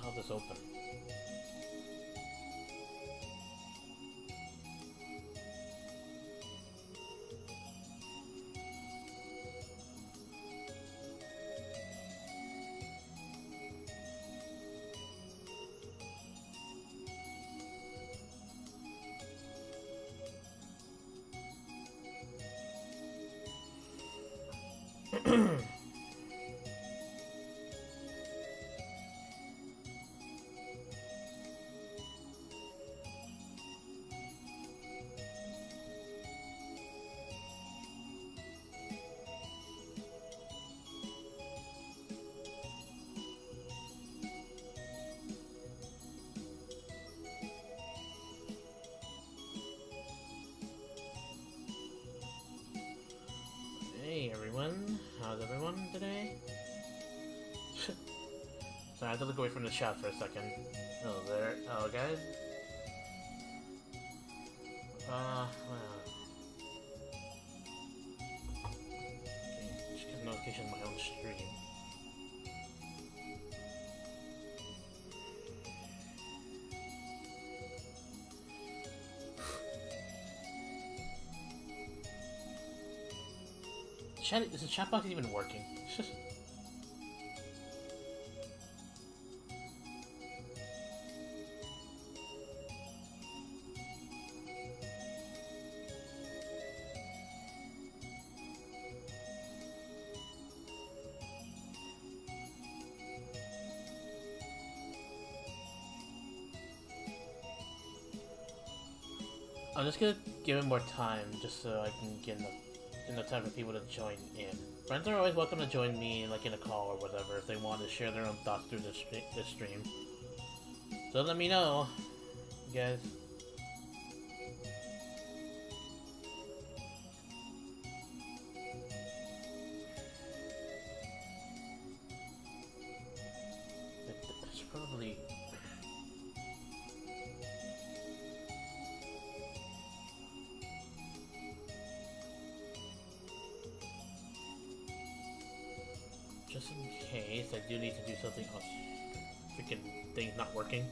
hell is this open? Hey everyone, how's everyone today? So I had to look away from the chat for a second. Oh, there. Oh, guys. Well. Okay, just get a notification of my own stream. Chat, is the chat box even working? I'm just gonna give it more time, just so I can get enough time for people to join in. Friends are always welcome to join me, like in a call or whatever, if they want to share their own thoughts through this stream. So let me know, you guys. It's probably... Just in case, I do need to do something else. Freaking thing's not working.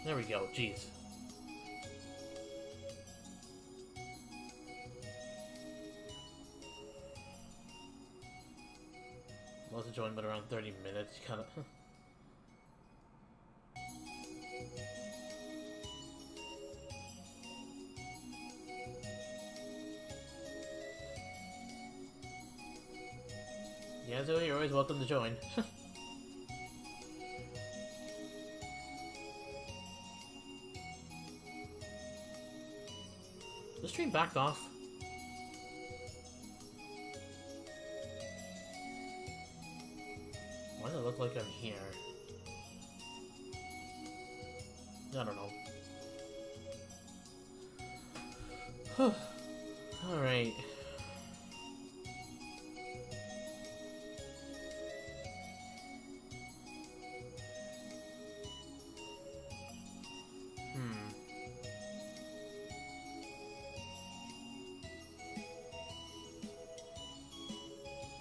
There we go, jeez. I'll have to join but around 30 minutes, kinda. Yeah, Zoe, you're always welcome to join. The stream backed off. Why does it look like I'm here? I don't know. Alright.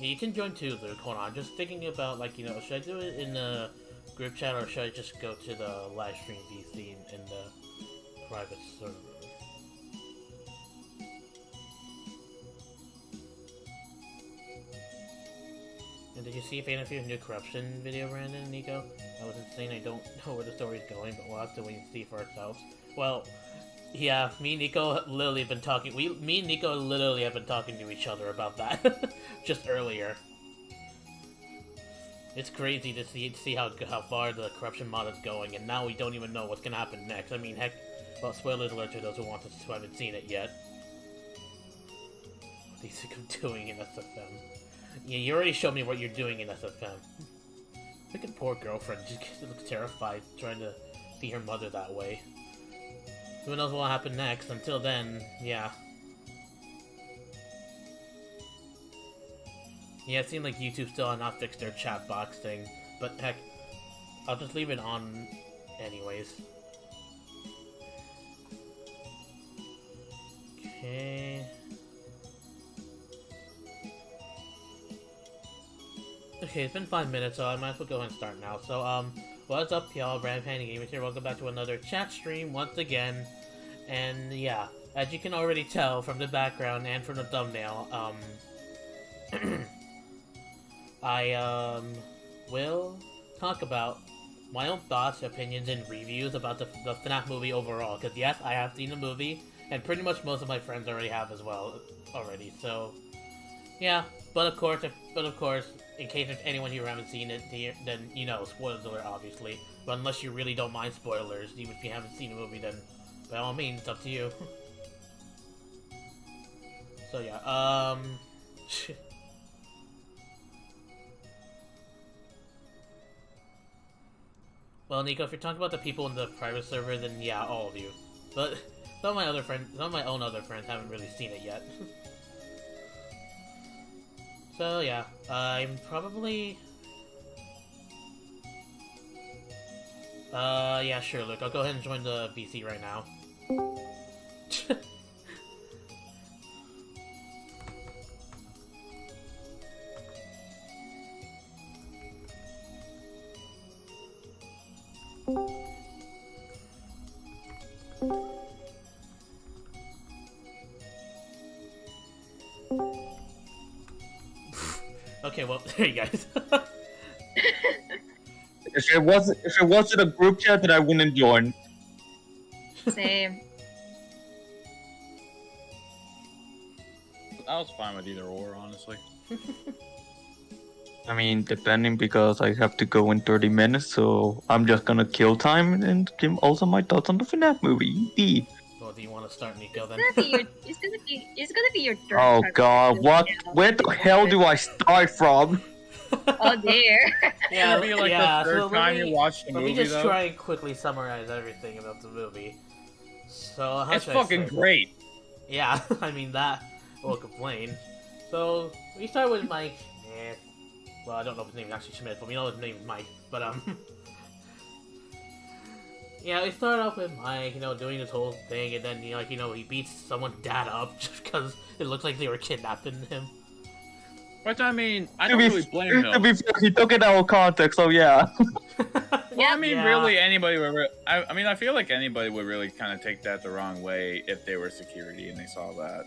Yeah, you can join too, Luke. Hold on, I'm just thinking about, like, you know, should I do it in the group chat or should I just go to the Livestream VC in the private server? And did you see FNAF's new corruption video, Brandon, Nico? That was insane. I don't know where the story's going, but we'll have to wait and see for ourselves. Well, yeah, me and Nico literally have been talking. Me and Nico literally have been talking to each other about that just earlier. It's crazy to see how far the corruption mod is going, and now we don't even know what's gonna happen next. I mean, heck, well, spoilers alert to those who haven't seen it yet. What do you think I'm doing in SFM? Yeah, you already showed me what you're doing in SFM. Look at poor girlfriend. She looks terrified trying to see her mother that way. Who knows what will happen next? Until then, yeah. Yeah, it seemed like YouTube still had not fixed their chat box thing, but heck, I'll just leave it on anyways. Okay. Okay, it's been 5 minutes, so I might as well go ahead and start now. So, what's up, y'all? Rampage Gamers here. Welcome back to another chat stream once again. And yeah, as you can already tell from the background and from the thumbnail, I will talk about my own thoughts, opinions, and reviews about the FNAF movie overall. Because yes, I have seen the movie, and pretty much most of my friends already have as well already. So yeah, but of course, in case there's anyone here who haven't seen it, then you know, spoilers alert, obviously. But unless you really don't mind spoilers, even if you haven't seen the movie, then by all means, it's up to you. So yeah, well, Nico, if you're talking about the people in the private server, then yeah, all of you. But some of my own other friends haven't really seen it yet. So yeah, I'm probably... yeah, sure, Luke, I'll go ahead and join the VC right now. Okay, well, there you guys. If it wasn't a group chat, then I wouldn't join. Same. I was fine with either or, honestly. I mean, depending, because I have to go in 30 minutes, so I'm just gonna kill time and give also my thoughts on the FNAF movie. Yippee. Well, do you want to start, Nico, then? It's gonna be your third Oh time god, doing what? it now. Where the hell do I start from? Oh dear. Yeah, It'll be like yeah, the third so time you watch the let movie, me just though. try and quickly summarize everything about the movie. So, how It's should I fucking say? great. Yeah, I mean, that I won't complain. So, we start with Mike. Well, I don't know if his name is actually Schmidt, but we know his name is Mike. But, yeah, we start off with Mike, you know, doing this whole thing, and then, you know, he beats someone's dad up just because it looks like they were kidnapping him. But I mean, I don't really blame To him. be fair, he took it out of context, so yeah. Well, I mean, Yeah. really, anybody would. I mean, I feel like anybody would really kind of take that the wrong way if they were security and they saw that.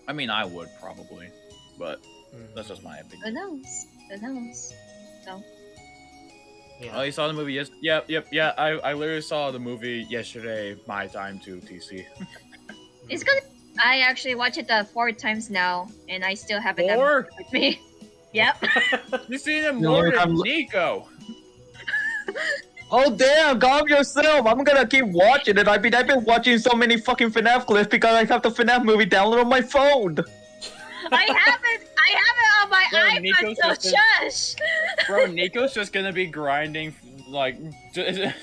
I mean, I would probably, but that's just my Who opinion. knows? Who knows? So, Yeah. Oh, you saw the movie? Yes. Yep. Yeah. I literally saw the movie yesterday. My time to TC. it's gonna. I actually watched it 4 times now, and I still haven't done 4? it with me. Yep. You seen it No, more than I'm- Nico. Oh damn, calm yourself! I'm gonna keep watching it. I've been watching so many fucking FNAF clips because I have the FNAF movie downloaded on my phone. I have it on my Bro, iPad. Nico's So just shush. Bro, Nico's just gonna be grinding, like,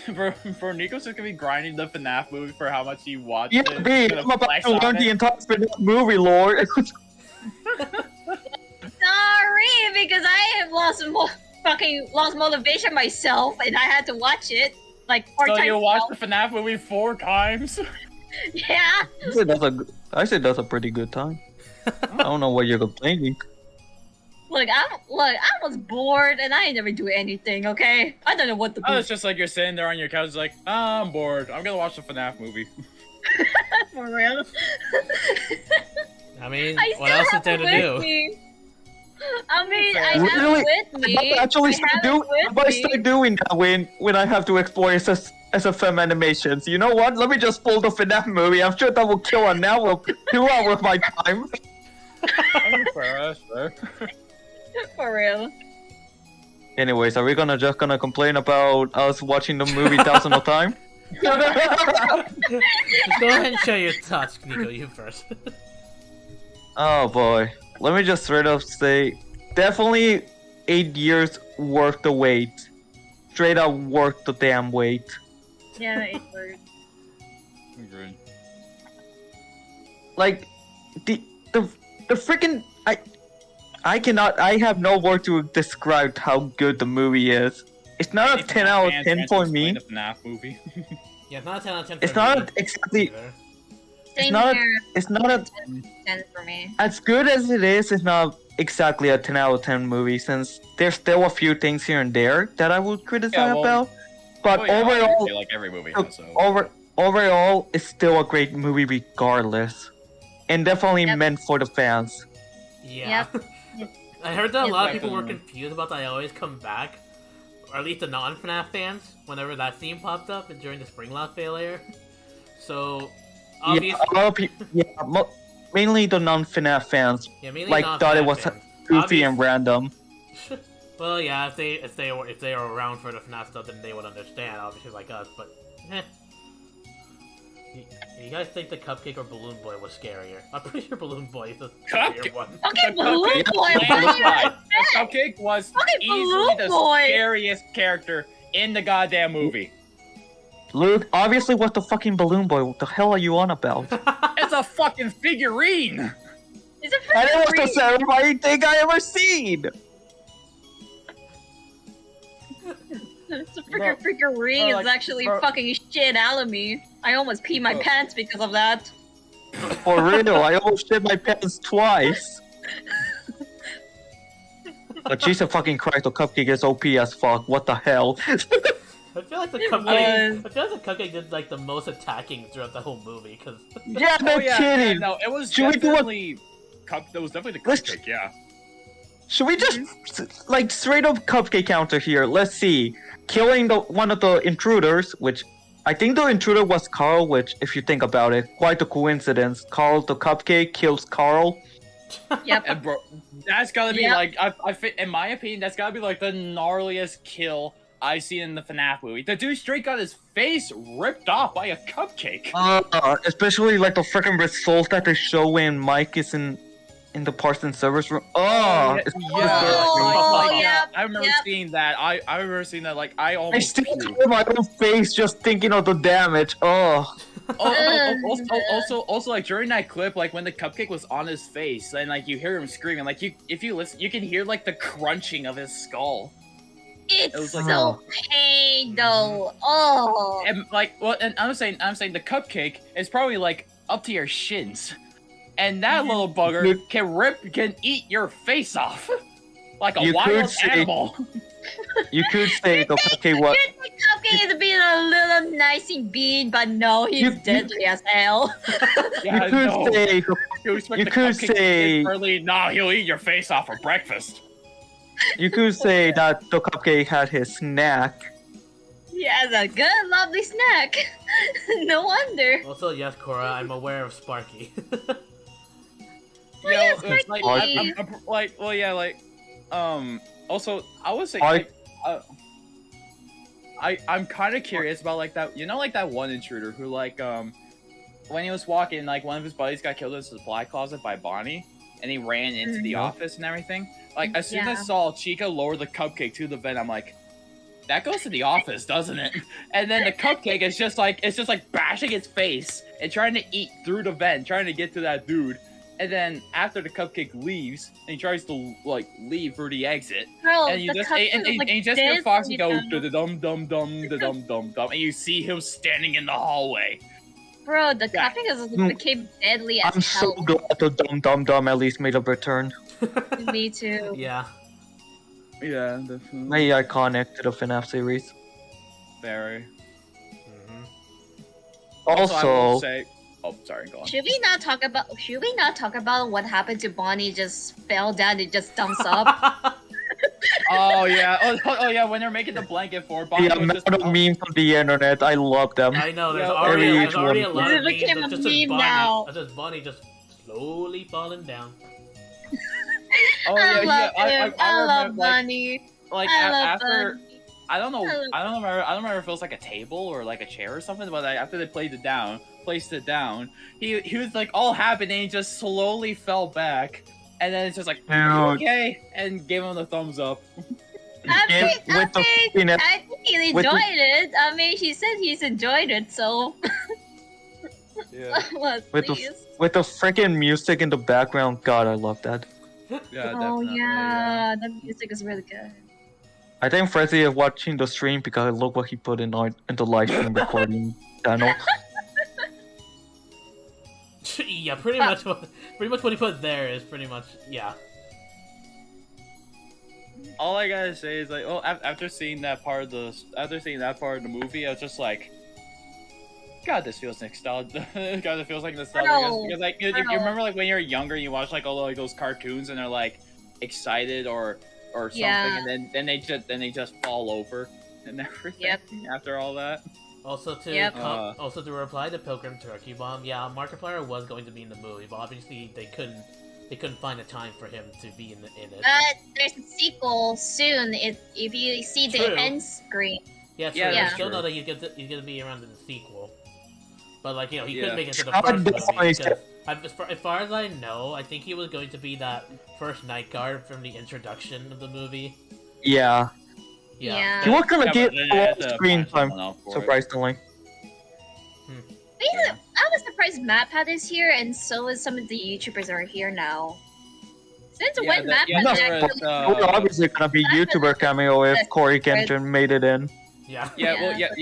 bro, Nico's just gonna be grinding the FNAF movie for how much he watched Yeah, it. B, Gonna I'm about flex to on learn it. the entire FNAF movie, Lord. Sorry, because I have lost motivation myself, and I had to watch it like 4 So times. you watched the FNAF movie 4 times? Yeah. I said that's a pretty good time. I don't know what you're complaining. Look, I was bored, and I never do anything. Okay, I don't know what to do. Oh, it's just like you're sitting there on your couch, like, I'm bored. I'm gonna watch the FNAF movie. For real. I mean, I what still else is have there it to with do? me. I mean, I Really? have it with me. I actually start doing that when I have to explore SFM animations. You know what? Let me just pull the FNAF movie. I'm sure that will kill an hour, 2 hours of my time. Fair. For real. Anyways, are we just gonna complain about us watching the movie thousands of times? Just go ahead and share your thoughts, Nico, you first. Oh boy. Let me just straight up say, definitely 8 years worth the wait. Straight up worth the damn wait. Yeah, it worked. Agreed. Like, the freaking I have no word to describe how good the movie is. It's not a 10 out of 10 for me. The FNAF movie. Yeah, it's not a 10 out of 10 for It's me not exactly. either. Same not here. it's not a 10 for me. as good as it is. It's not exactly a 10 out of 10 movie since there's still a few things here and there that I would criticize about. But overall, obviously, like every movie has so. overall, it's still a great movie regardless, and definitely meant for the fans. Yeah. I heard that a lot of people were confused about that I always come back, or at least the non-FNAF fans, whenever that scene popped up during the spring lock failure. So, obviously... Yeah, a lot of people, mainly the non-FNAF fans, thought it was goofy and random. Well, yeah, if they were around for the FNAF stuff, then they would understand, obviously, like us, but... You guys think the Cupcake or Balloon Boy was scarier? I'm pretty sure Balloon Boy is the scarier one. Okay, Balloon Boy, The Cupcake was easily the scariest character in the goddamn movie. Luke, obviously was the fucking Balloon Boy. What the hell are you on about? It's a fucking figurine! It's a And it was figurine! the satisfying thing I ever seen! It's a freaking figurine. It's actually fucking shit out of me. I almost peed my pants because of that. For real, I almost shit my pants twice. But Jesus fucking Christ, the Cupcake is OP as fuck. What the hell? I feel like the Cupcake did like the most attacking throughout the whole movie, cause... Yeah, no kidding! No, it was Should definitely... That was definitely the Cupcake, yeah. Should we just, like, straight up Cupcake counter here? Let's see. Killing one of the intruders, which... I think the intruder was Carl, which, if you think about it, quite a coincidence. Carl the Cupcake kills Carl. Yep. And bro, that's gotta be like, in my opinion, that's gotta be like the gnarliest kill I've seen in the FNAF movie. The dude straight got his face ripped off by a cupcake. Especially like the freaking result that they show when Mike is in the parts and service room. Yeah. Yeah. I remember seeing that. I remember seeing that. Like I almost. I still feel my own face just thinking of the damage. Also, like during that clip, like when the cupcake was on his face, and like you hear him screaming, like if you listen, you can hear like the crunching of his skull. It's It was like, so pain though. Oh. And like, well, and I'm saying the cupcake is probably like up to your shins, and that little bugger can eat your face off, like a wild animal. You could say the cupcake was. The cupcake is being a little nice and bean, but no, he's deadly as hell. Yeah, you could say. Nah, he'll eat your face off for breakfast. You could say that the cupcake had his snack. He has a good, lovely snack. No wonder. Also, yes, Cora, I'm aware of Sparky. Yes, it's also, I would say, I'm kind of curious about like that. You know, like that one intruder who like when he was walking, like one of his buddies got killed in his supply closet by Bonnie, and he ran into the office and everything. Like as soon as I saw Chica lower the cupcake to the vent, I'm like, that goes to the office, doesn't it? And then the cupcake is just like bashing its face and trying to eat through the vent, trying to get to that dude. And then after the cupcake leaves, and he tries to like leave through the exit, Bro, and you just hear Foxy go dum dum dum dum dum dum, and you see him standing in the hallway. Bro, the cupcake became deadly as hell. I'm so glad the dum dum dum at least made a return. Me too. Yeah. Yeah, definitely. Very iconic to the FNAF series. Very. Also, I will say, oh, sorry, go on. Should we not talk about what happened to Bonnie? Just fell down and just dumps up. Oh yeah, oh yeah. When they're making the blanket for Bonnie, the amount of memes on the internet, I love them. I know there's already a lot of memes. Became a meme now. That's just Bonnie just slowly falling down. Oh I yeah, love I love like, Bonnie. Like after, I don't remember if it was like a table or like a chair or something. But after they placed it down, he was like all happy and he just slowly fell back, and then it's just like, okay, and gave him the thumbs up. I think he enjoyed it. I mean, he said he's enjoyed it, so. Yeah. With the freaking music in the background, God, I love that. Yeah, oh yeah, the music is really good. I think Freddy is watching the stream because look what he put in the live stream recording channel. Yeah, pretty much what he put there is pretty much All I gotta say is like, after seeing that part of the movie, I was just like, God, this feels nostalgic. God, it feels like nostalgic because like you remember like when you're younger, you watch like all like those cartoons and they're like excited or something, and then they just fall over and everything after all that. Also to reply to Pilgrim Turkey Bomb, yeah, Markiplier was going to be in the movie, but obviously they couldn't find a time for him to be in it. There's a sequel soon. If you see the end screen. Yeah, true. Yeah. I still know that he's gonna be around in the sequel. But like, you know, he couldn't make it to the I first movie definitely because, as far as I know, I think he was going to be that first night guard from the introduction of the movie. Yeah. Yeah. He was gonna get but a lot then of screen time, for it. surprisingly. I was surprised MatPat is here, and so is some of the YouTubers are here now. Since when MatPat actually... We're obviously gonna be YouTuber cameo if Corey Kenton made it in. Yeah. There's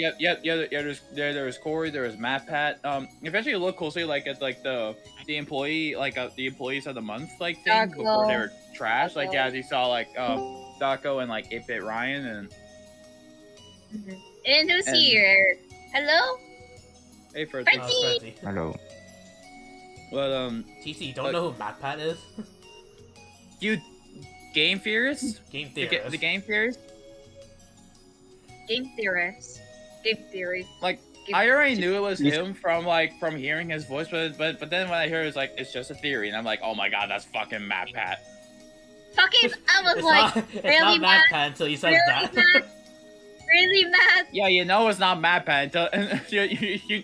Corey, there's MatPat. Eventually, you look closely like at like the employee, like the employees of the month like thing before they were trash. Like as you saw like Daco and like 8-Bit Ryan and. And who's here? Hello. Hey, Freddy. Freddy. Hello. But TC, you don't know who MatPat is? You game theorist? Game theorist. The game theorist? Game theorist. Game theory. Like I already knew it was him from hearing his voice, but then when I hear it, it's like it's just a theory, and I'm like, oh my god, that's fucking MatPat. Fucking, I was like, really not MatPat until you said that. Really, Matt? Yeah, you know it's not MatPat until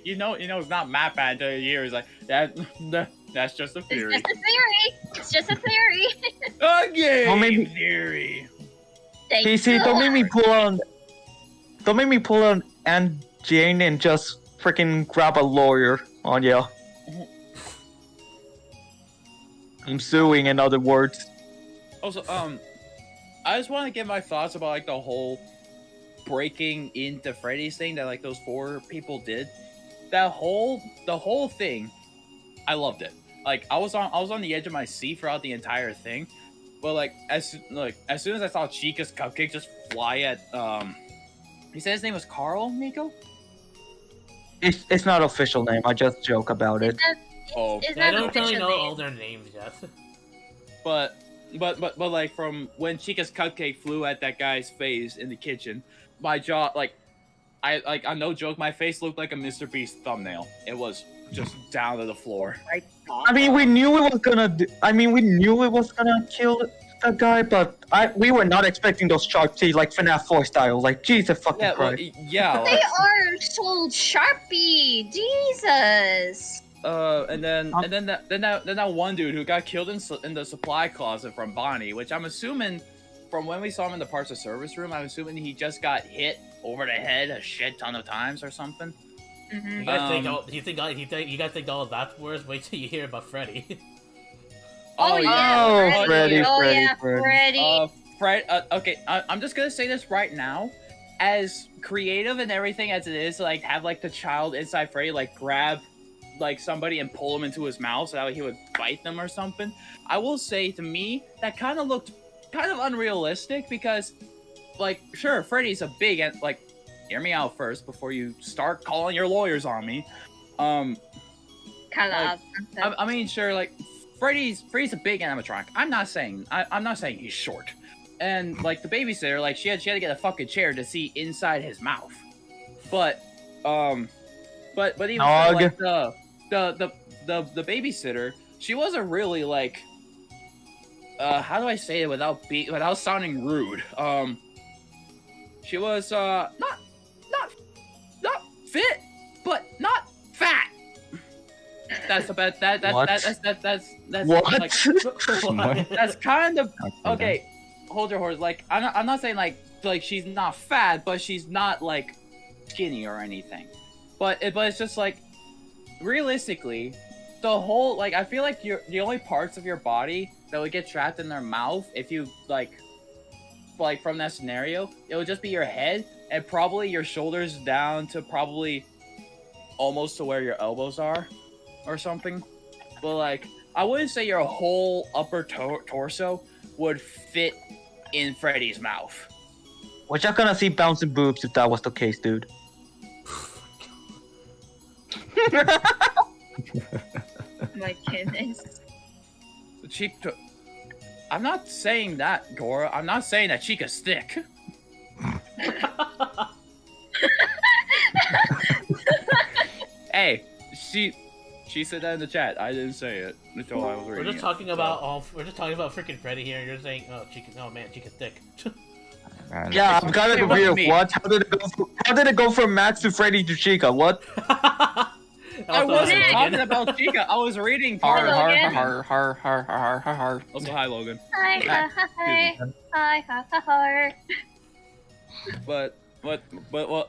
you know it's not MatPat until you hear it's like that's just a theory. It's just a theory. Okay. Well, maybe theory. PC, don't make me pull on Aunt Jane and just freaking grab a lawyer on you. I'm suing, in other words. Also, I just want to get my thoughts about like the whole breaking into Freddy's thing that like those 4 people did. The whole thing, I loved it. Like I was on the edge of my seat throughout the entire thing, but like as soon as I saw Chica's cupcake just fly at he said his name was Carl, Nico? It's not official name. I just joke about it. I don't really know all their names yet. But like from when Chica's cupcake flew at that guy's face in the kitchen, my jaw I no joke, my face looked like a Mr. Beast thumbnail. It was just down to the floor. I mean, we knew it was gonna kill the guy, but we were not expecting those sharp teeth like FNAF 4 style. Like Jesus fucking Christ. Yeah. They are so sharpy. Jesus. And then that one dude who got killed in the supply closet from Bonnie, which I'm assuming from when we saw him in the parts of service room, I'm assuming he just got hit over the head a shit ton of times or something. You guys think all of that's worse? Wait till you hear about Freddy. Freddy. Fred. Okay, I'm just gonna say this right now. As creative and everything as it is, like have like the child inside Freddy like grab like somebody and pull him into his mouth so that he would bite them or something. I will say to me that kind of looked kind of unrealistic because, like, sure, Freddy's a big and like, hear me out first before you start calling your lawyers on me. I mean, sure, like Freddy's a big animatronic. I'm not saying he's short. And like the babysitter, like she had to get a fucking chair to see inside his mouth. But even like the babysitter, she wasn't really like how do I say it without sounding rude? She was not fit, but not fat. That's about that's what? Like, that's kind of okay. Hold your horse. Like I'm not saying like she's not fat, but she's not like skinny or anything. But it's just like realistically, the whole like I feel like the only parts of your body that would get trapped in their mouth if you like from that scenario, it would just be your head and probably your shoulders down to probably almost to where your elbows are or something. but like I wouldn't say your whole upper torso would fit in Freddy's mouth. We're just gonna see bouncing boobs if that was the case, dude. My goodness. The cheek. I'm not saying that, Gora. I'm not saying that cheek is thick. Hey, she said that in the chat. I didn't say it until I was reading. We're just talking about freaking Freddy here. And you're saying, oh, man, cheek is thick. Yeah, I'm kind of weird. What? How did it go from Max to Freddy to Chica? What? I wasn't talking about Chica. I was reading Har. Also, hi, Logan. Hi. But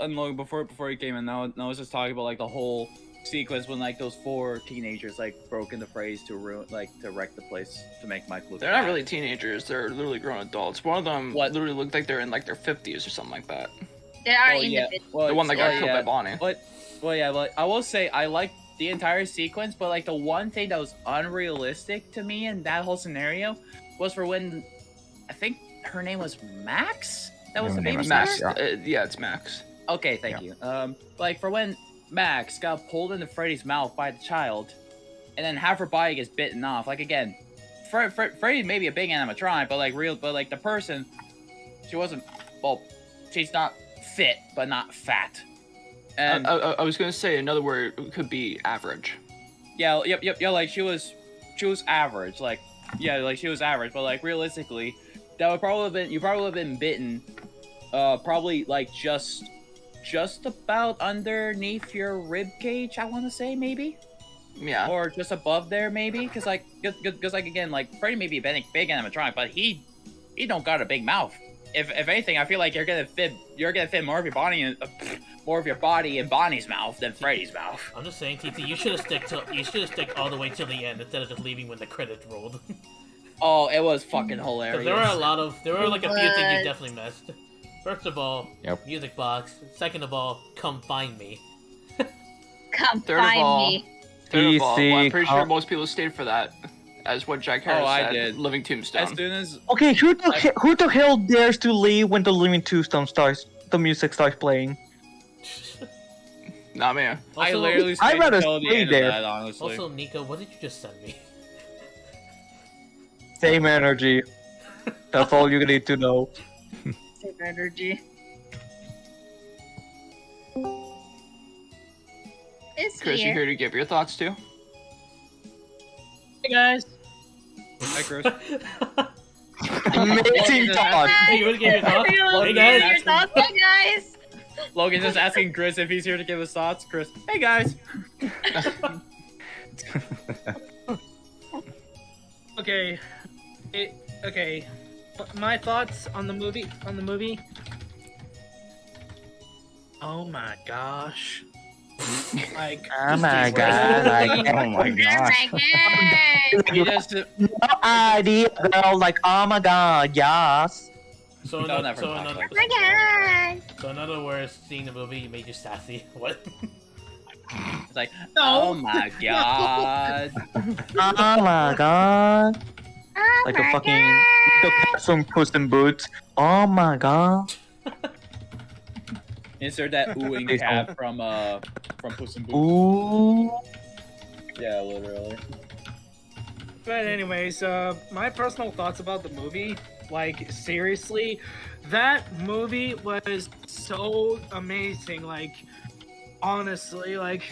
and Logan, before he came in, now I was just talking about like the whole sequence when like those 4 teenagers like broke into Freddy's to wreck the place to make Mike look. They're not really teenagers. They're literally grown adults. One of them literally looked like they're in like their 50s or something like that. They are individuals. The one that got killed by Bonnie. But I will say I like the entire sequence, but like the one thing that was unrealistic to me in that whole scenario was for when I think her name was Max. That was the baby Max. Yeah, it's Max. Okay, thank you. Like for when Max got pulled into Freddy's mouth by the child, and then half her body gets bitten off. Like again, Freddy may be a big animatronic, but like the person, she wasn't. Well, she's not fit, but not fat. And I was gonna say another word could be average. Yeah. Like she was average. Like she was average. But like realistically, that would probably have been you probably would have been bitten, probably like just about underneath your rib cage. I want to say maybe. Yeah. Or just above there maybe, because like again, like Freddy may be a big animatronic, but he don't got a big mouth. If anything, I feel like you're gonna fit more of your body in Bonnie's mouth than Freddy's mouth. I'm just saying, TT, you should have stick all the way till the end instead of just leaving when the credits rolled. Oh, it was fucking hilarious. There were like a few things you definitely missed. First of all, music box. Second of all, come find me. Come Third find of all, me. I'm pretty sure most people stayed for that. As what Jack Harris said, I did. Living Tombstone. As soon as Okay, who the hell dares to leave when the Living Tombstone starts? The music starts playing. Not me. I Also, literally I'd stayed rather until the stay end there. of that, honestly. Also, Nico, what did you just send me? Same energy. That's all you need to know. Save energy. It's Chris, you here. here to give your thoughts too? Hey guys. Hi, Chris. Amazing thought. Hey, you wanna give your thoughts? Hey guys. your thoughts, hey guys. Logan just asking Chris if he's here to give his thoughts. Chris, hey guys. Okay. Okay. My thoughts on the movie. Oh my gosh. Like. Oh my god! Like, oh my gosh! You just No idea, girl. Like, oh my god, yes. So in No, other never mind. so in other words, seeing the movie made you sassy. What? it's like, No. oh my god. Oh my god! Like a fucking the cat from Puss in Boots. Oh my god! Insert that oohing cat from Puss in Boots. Ooh. Yeah, literally. But anyways, my personal thoughts about the movie. Like seriously, that movie was so amazing. Like honestly, like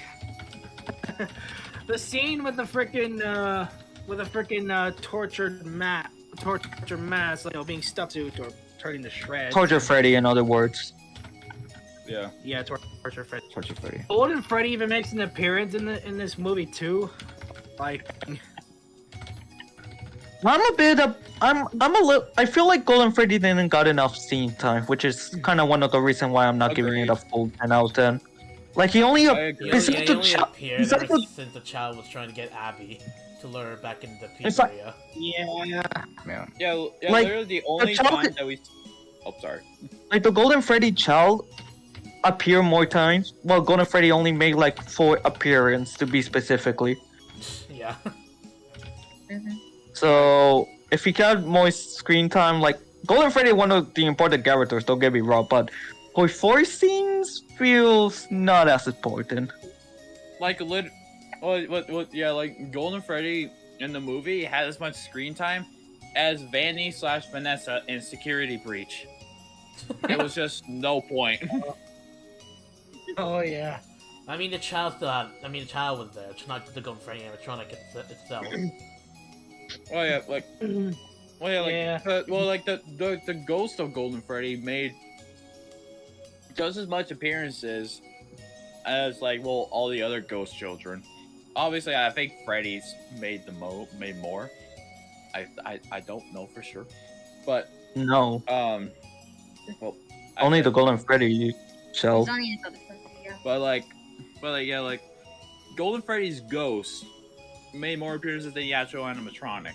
the scene with the freaking tortured mask, like being stuck to or turning to shreds. Torture Freddy, in other words. Yeah. Yeah, torture Freddy. Torture Freddy. Golden Freddy even makes an appearance in this movie too. Like, I feel like Golden Freddy didn't got enough scene time, which is kind of one of the reasons why I'm not giving it a full 10 out of 10. Like, he only He only appeared ever since the child was trying to get Abby to lure her back into the pizzeria. Yeah, Like, literally the only child- time that we. Oh, sorry. Like, the Golden Freddy child appear more times. Well, Golden Freddy only made like 4 appearances to be specifically. Yeah. So if he got more screen time, like Golden Freddy, one of the important characters. Don't get me wrong, but voice scenes feels not as important. Like yeah, like Golden Freddy in the movie had as much screen time as Vanny / Vanessa in Security Breach. It was just no point. Oh yeah. I mean, the child still had. I mean, the child was there. It's not the Golden Freddy animatronic itself. Oh yeah, like, well yeah, like, Yeah. The ghost of Golden Freddy made just as much appearances as all the other ghost children. Obviously, I think Freddy's made more. I don't know for sure, but No, well, only the Golden Freddy shell. It's only another person, yeah. But yeah, like Golden Freddy's ghost made more appearances than the actual animatronic.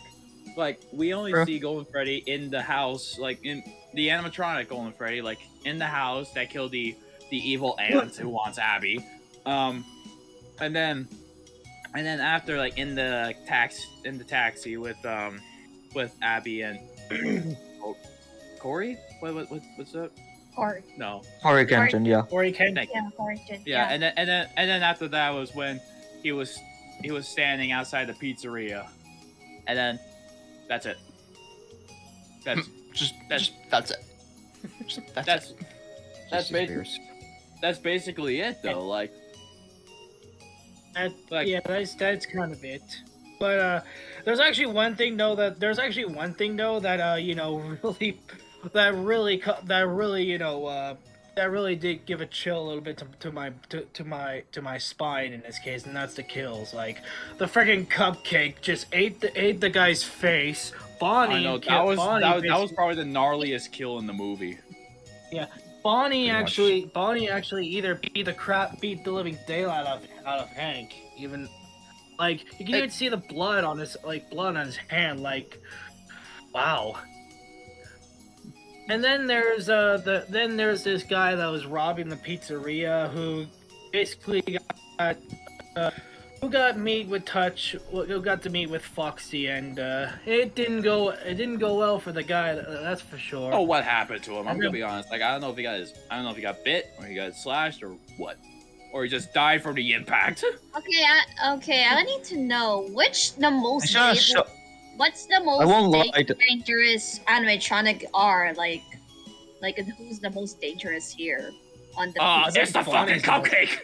Like we only see Golden Freddy in the house, like in the animatronic Golden Freddy, like in the house that killed the evil aunt who wants Abby. And then after, like in the taxi with Abby and Corey. What's up? Or No. Corey Kenton, yeah. Or he can. Thank you. yeah, origin. Yeah, and then after that was when he was standing outside the pizzeria, and then that's it. That's it. That's basically it though. Like Yeah, that's kind of it. But there's actually one thing though that that really did give a chill a little bit to my spine in this case, and that's the kills. Like the freaking cupcake just ate the guy's face. Bonnie, I know that was probably the gnarliest kill in the movie. Yeah, Bonnie actually either beat the living daylight out of Hank. Even like you can even see the blood on his hand. Like, wow. And then there's this guy that was robbing the pizzeria who basically got to meet with Foxy, and it didn't go well for the guy, that's for sure. Oh, what happened to him? I'm gonna be honest. Like I don't know if he got bit or he got slashed or what, or he just died from the impact. Okay, I need to know what's the most dangerous animatronic are, like who's the most dangerous here on the it's the fucking cupcake.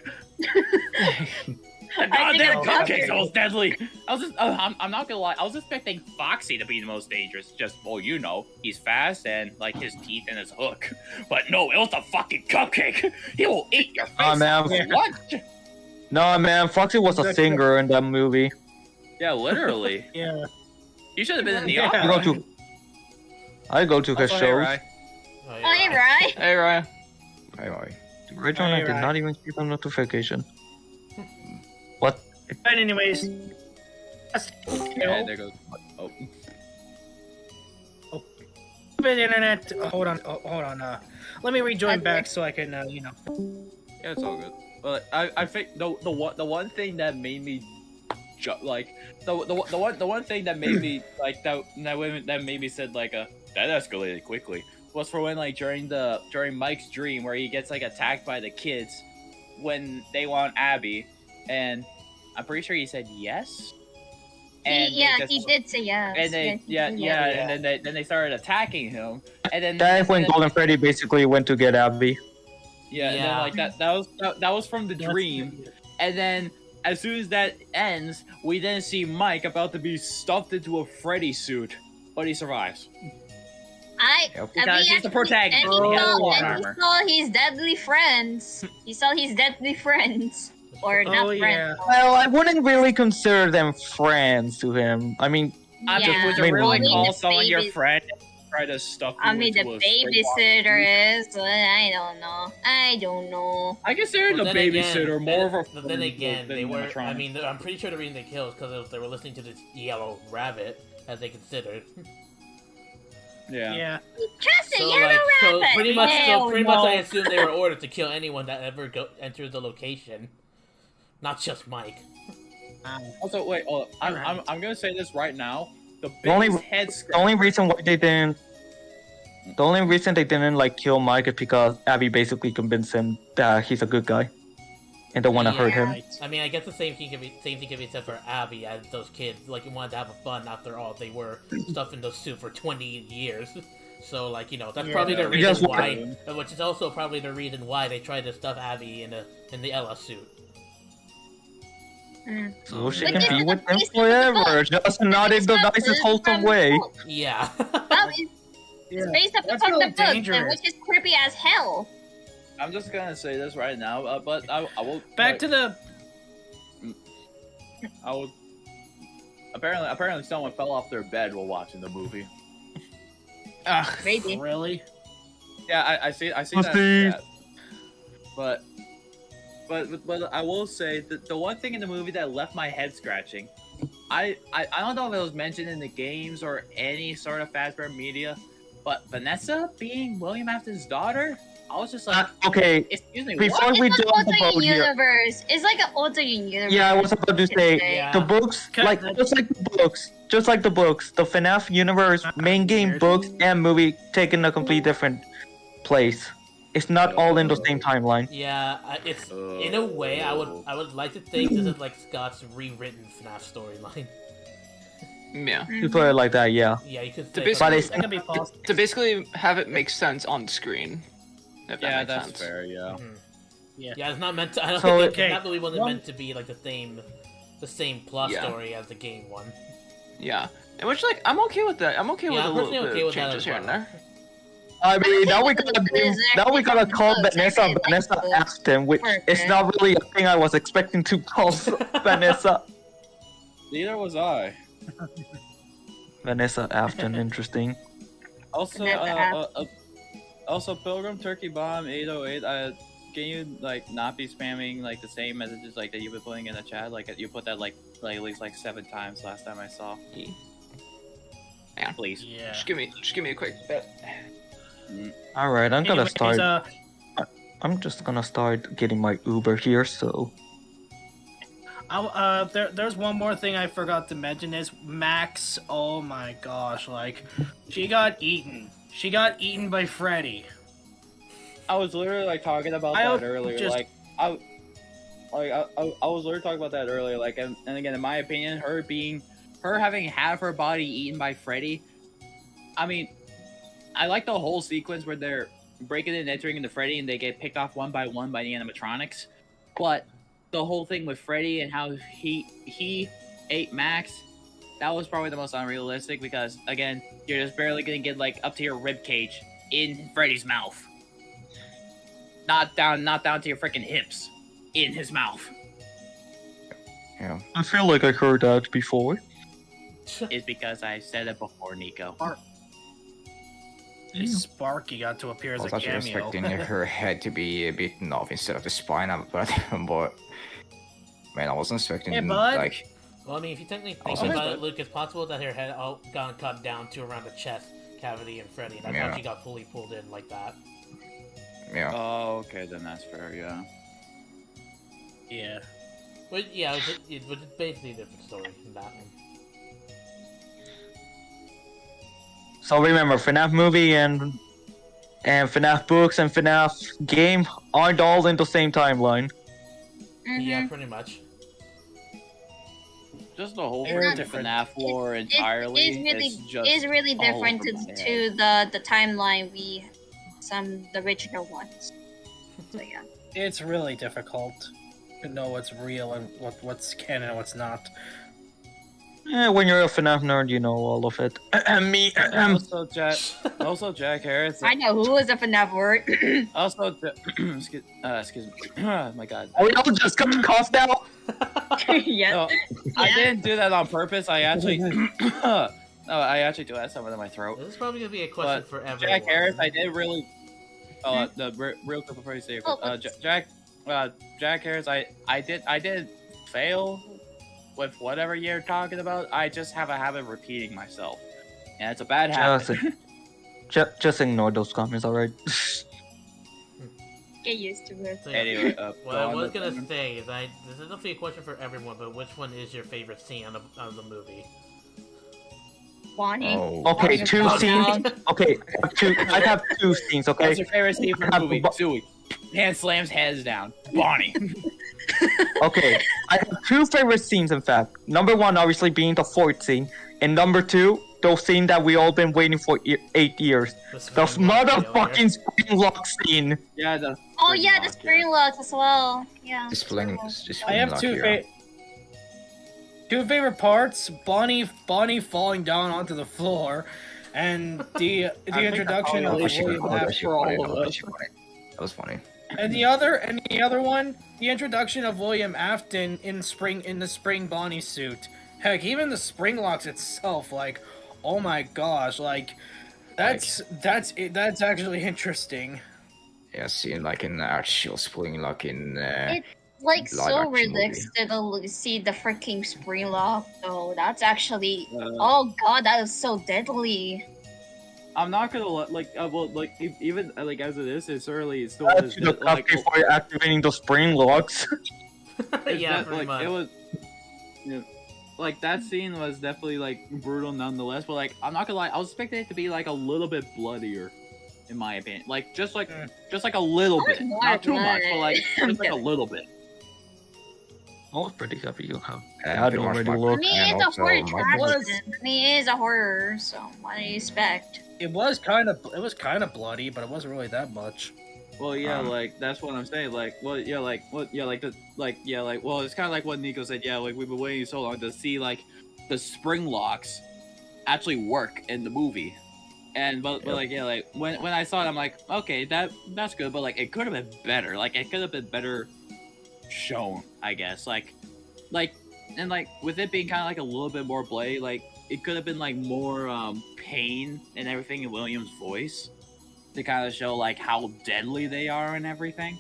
The goddamn cupcake's the most deadly. I'm not gonna lie, I was expecting Foxy to be the most dangerous. Just, well, you know, he's fast and like his teeth and his hook. But no, it was the fucking cupcake. He will eat your face. What? No, man, Foxy was a singer in that movie. Yeah, literally. Yeah. You should have been in the I go to his shows. Hey, Ryan. Hey, Ryan. Right on, I did not even see the notification. What? But anyways, Yeah, there goes. Oh. Internet. Hold on. Let me rejoin back so I can, Yeah, it's all good. But I think the one thing that made me the one thing that made me like that made me said like that escalated quickly was for when like during Mike's dream where he gets like attacked by the kids when they want Abby, and I'm pretty sure he said yes. And he did say yes. And and then they started attacking him, and then that's when Golden Freddy basically went to get Abby. Yeah, and then, like that was from the dream, and then as soon as that ends, we then see Mike about to be stuffed into a Freddy suit, but he survives. Because he's the protagonist. And he saw his deadly friends. Or not friends. Yeah. Well, I wouldn't really consider them friends to him. I mean, Would you really call someone your friend and try to stuff you into the a babysitter is, but I don't know. I consider the babysitter more of a But then again, than they were. animatronic. I mean, I'm pretty sure the reason they killed because they were listening to this yellow rabbit, as they considered. Yeah. Trust it, So, you're like, a rabbit. pretty much, I assume they were ordered to kill anyone that ever entered the location, not just Mike. Also, wait. I'm gonna say this right now. The The only- biggest head The only reason they didn't like kill Mike is because Abby basically convinced him that he's a good guy and don't want to hurt him. Right. I mean, I guess the same thing can be said for Abby, as those kids like wanted to have fun after all they were stuffed in those suits for 20 years. So like that's probably the reason why, which is also probably the reason why they tried to stuff Abby in the Ella suit. So she can be with him forever, just not in the nicest wholesome way. Yeah. Well, it's based off That's the really book, then, dangerous. which is creepy as hell. I'm just gonna say this right now, but I will. Back to the. I will. Apparently, someone fell off their bed while watching the movie. Crazy. Really? Yeah, I see Let's that. see. Yeah. But I will say that the one thing in the movie that left my head scratching, I don't know if it was mentioned in the games or any sort of Fazbear media, but Vanessa being William Afton's daughter, I was just like, Okay, excuse me, before what? we It's do an the vote alternate here. universe. It's like an alternate universe. Yeah, I was about to say Yeah. the books, Okay, like just like the books, the FNAF universe, main game, books, and movie take in a complete different place. It's not all in the same timeline. Yeah, it's in a way I would like to think this is like Scott's rewritten FNAF storyline. Yeah. You put it like that, yeah. Yeah, you could To say. basically- But it's That could be possible. To basically have it make sense on the screen. If Yeah, that that's makes sense. fair. Yeah. Mhm. Yeah. Yeah, it's not meant to. I don't So, think okay, it not really wasn't one- meant to be like the same plot Yeah. story as the game one. Yeah. And which, like, I'm okay with that. I'm okay with Yeah, a I'm little personally bit okay of with that changes as here and well. there. I mean, now we Because gotta it's actually call from the books. Vanessa I really like Vanessa the books. Afton, which is Okay. not really a thing I was expecting to call Vanessa. Neither was I. Vanessa Afton, interesting. Also, Vanessa also Pilgrim Turkey Bomb 808. Can you like not be spamming like the same messages like that you've been putting in the chat? Like you put that like at least like 7 times last time I saw. Yeah. Please. Yeah. Just give me a quick bit. All right, I'm gonna Anyways, start. I'm just gonna start getting my Uber here. So there's one more thing I forgot to mention is Max. Oh my gosh, like she got eaten. She got eaten by Freddy. I was literally like talking about I that earlier. just- Like I was literally talking about that earlier. Like and again, in my opinion, her having half her body eaten by Freddy. I mean, I like the whole sequence where they're breaking and entering into Freddy and they get picked off one by one by the animatronics. But the whole thing with Freddy and how he ate Max, that was probably the most unrealistic because again, you're just barely gonna get like up to your rib cage in Freddy's mouth. Not down to your freaking hips, in his mouth. Yeah. I feel like I heard that before. Is because I said it before, Nico. Sparky got to appear I as a was actually cameo. expecting her head to be bitten off instead of the spine, but man, I wasn't expecting Hey, bud. like Well, I mean, if you technically think Also- about it, Luke, it's possible that her head all got cut down to around the chest cavity in Freddy. That's Yeah. how she got fully pulled in like that. yeah. Oh, okay, then that's fair, yeah. Yeah. But yeah, it was basically a different story in that one. So remember, FNAF movie and FNAF books and FNAF game aren't all in the same timeline. Yeah, pretty much. Just the whole Very freaking different. FNAF lore entirely It's really all different over to, my to the timeline the original ones. So yeah. It's really difficult to know what's real and what's canon and what's not. When you're a FNAF nerd, you know all of it. Me, also Jack Harris. I know who is a FNAF word. Also, excuse me. Oh my god. are we all just gonna cough now? Yes. No, I Yeah. didn't do that on purpose. I actually, no, I actually do have something in my throat. This is probably gonna be a question But for everyone. Jack Harris, I did really. Real quick before you say it, Jack Harris, I did fail with whatever you're talking about. I just have a habit of repeating myself, and it's a bad habit. Just ignore those comments, alright? Get used to it. So, Anyway, what I was gonna say is, this is definitely a question for everyone, but which one is your favorite scene out of the movie? Bonnie. Oh. Okay, two scenes. Okay, I have two scenes. Okay. What's your favorite scene from the movie? Suey. Hand slams hands down. Bonnie. Okay, I have two favorite scenes. In fact, number one obviously being the fourth scene, and number two, those scene that we all been waiting for 8 years. The motherfucking spring lock scene. Yeah, the spring locks as well. Yeah. This spring I have lock two here. two favorite parts: Bonnie falling down onto the floor, and the introduction of William Afton. That was funny. And the other one, the introduction of William Afton in the spring Bonnie suit. Heck, even the spring locks itself, like, oh my gosh, like, that's actually interesting. Yeah, seeing like an actual spring lock in. It's like live so action relaxed to see the freaking spring lock. though. That's actually, oh god, that is so deadly. I'm not gonna even like as it is, it's early. It's still That's the cup before you're activating the spring locks. Yeah, that, pretty much. It was. Yeah, like that scene was definitely like brutal nonetheless. But like I'm not gonna lie, I was expecting it to be like a little bit bloodier, in my opinion. Like just like a little bit, not too much, but like just like a little bit. I was pretty happy you have. I don't already I look. mean, And it's a also, horror my attraction. I mean, it is a horror, so what do you expect? It was kind of bloody, but it wasn't really that much. Well, yeah, like that's what I'm saying. Like, well, yeah, like, what, yeah, like well, it's kind of like what Nico said. Yeah, like we've been waiting so long to see like the spring locks actually work in the movie, and but like yeah, like when I saw it, I'm like, okay, that's good, but like it could have been better. Like it could have been better shown, I guess. Like and like with it being kind of like a little bit more bloody, like it could have been like more pain and everything in William's voice to kind of show like how deadly they are and everything.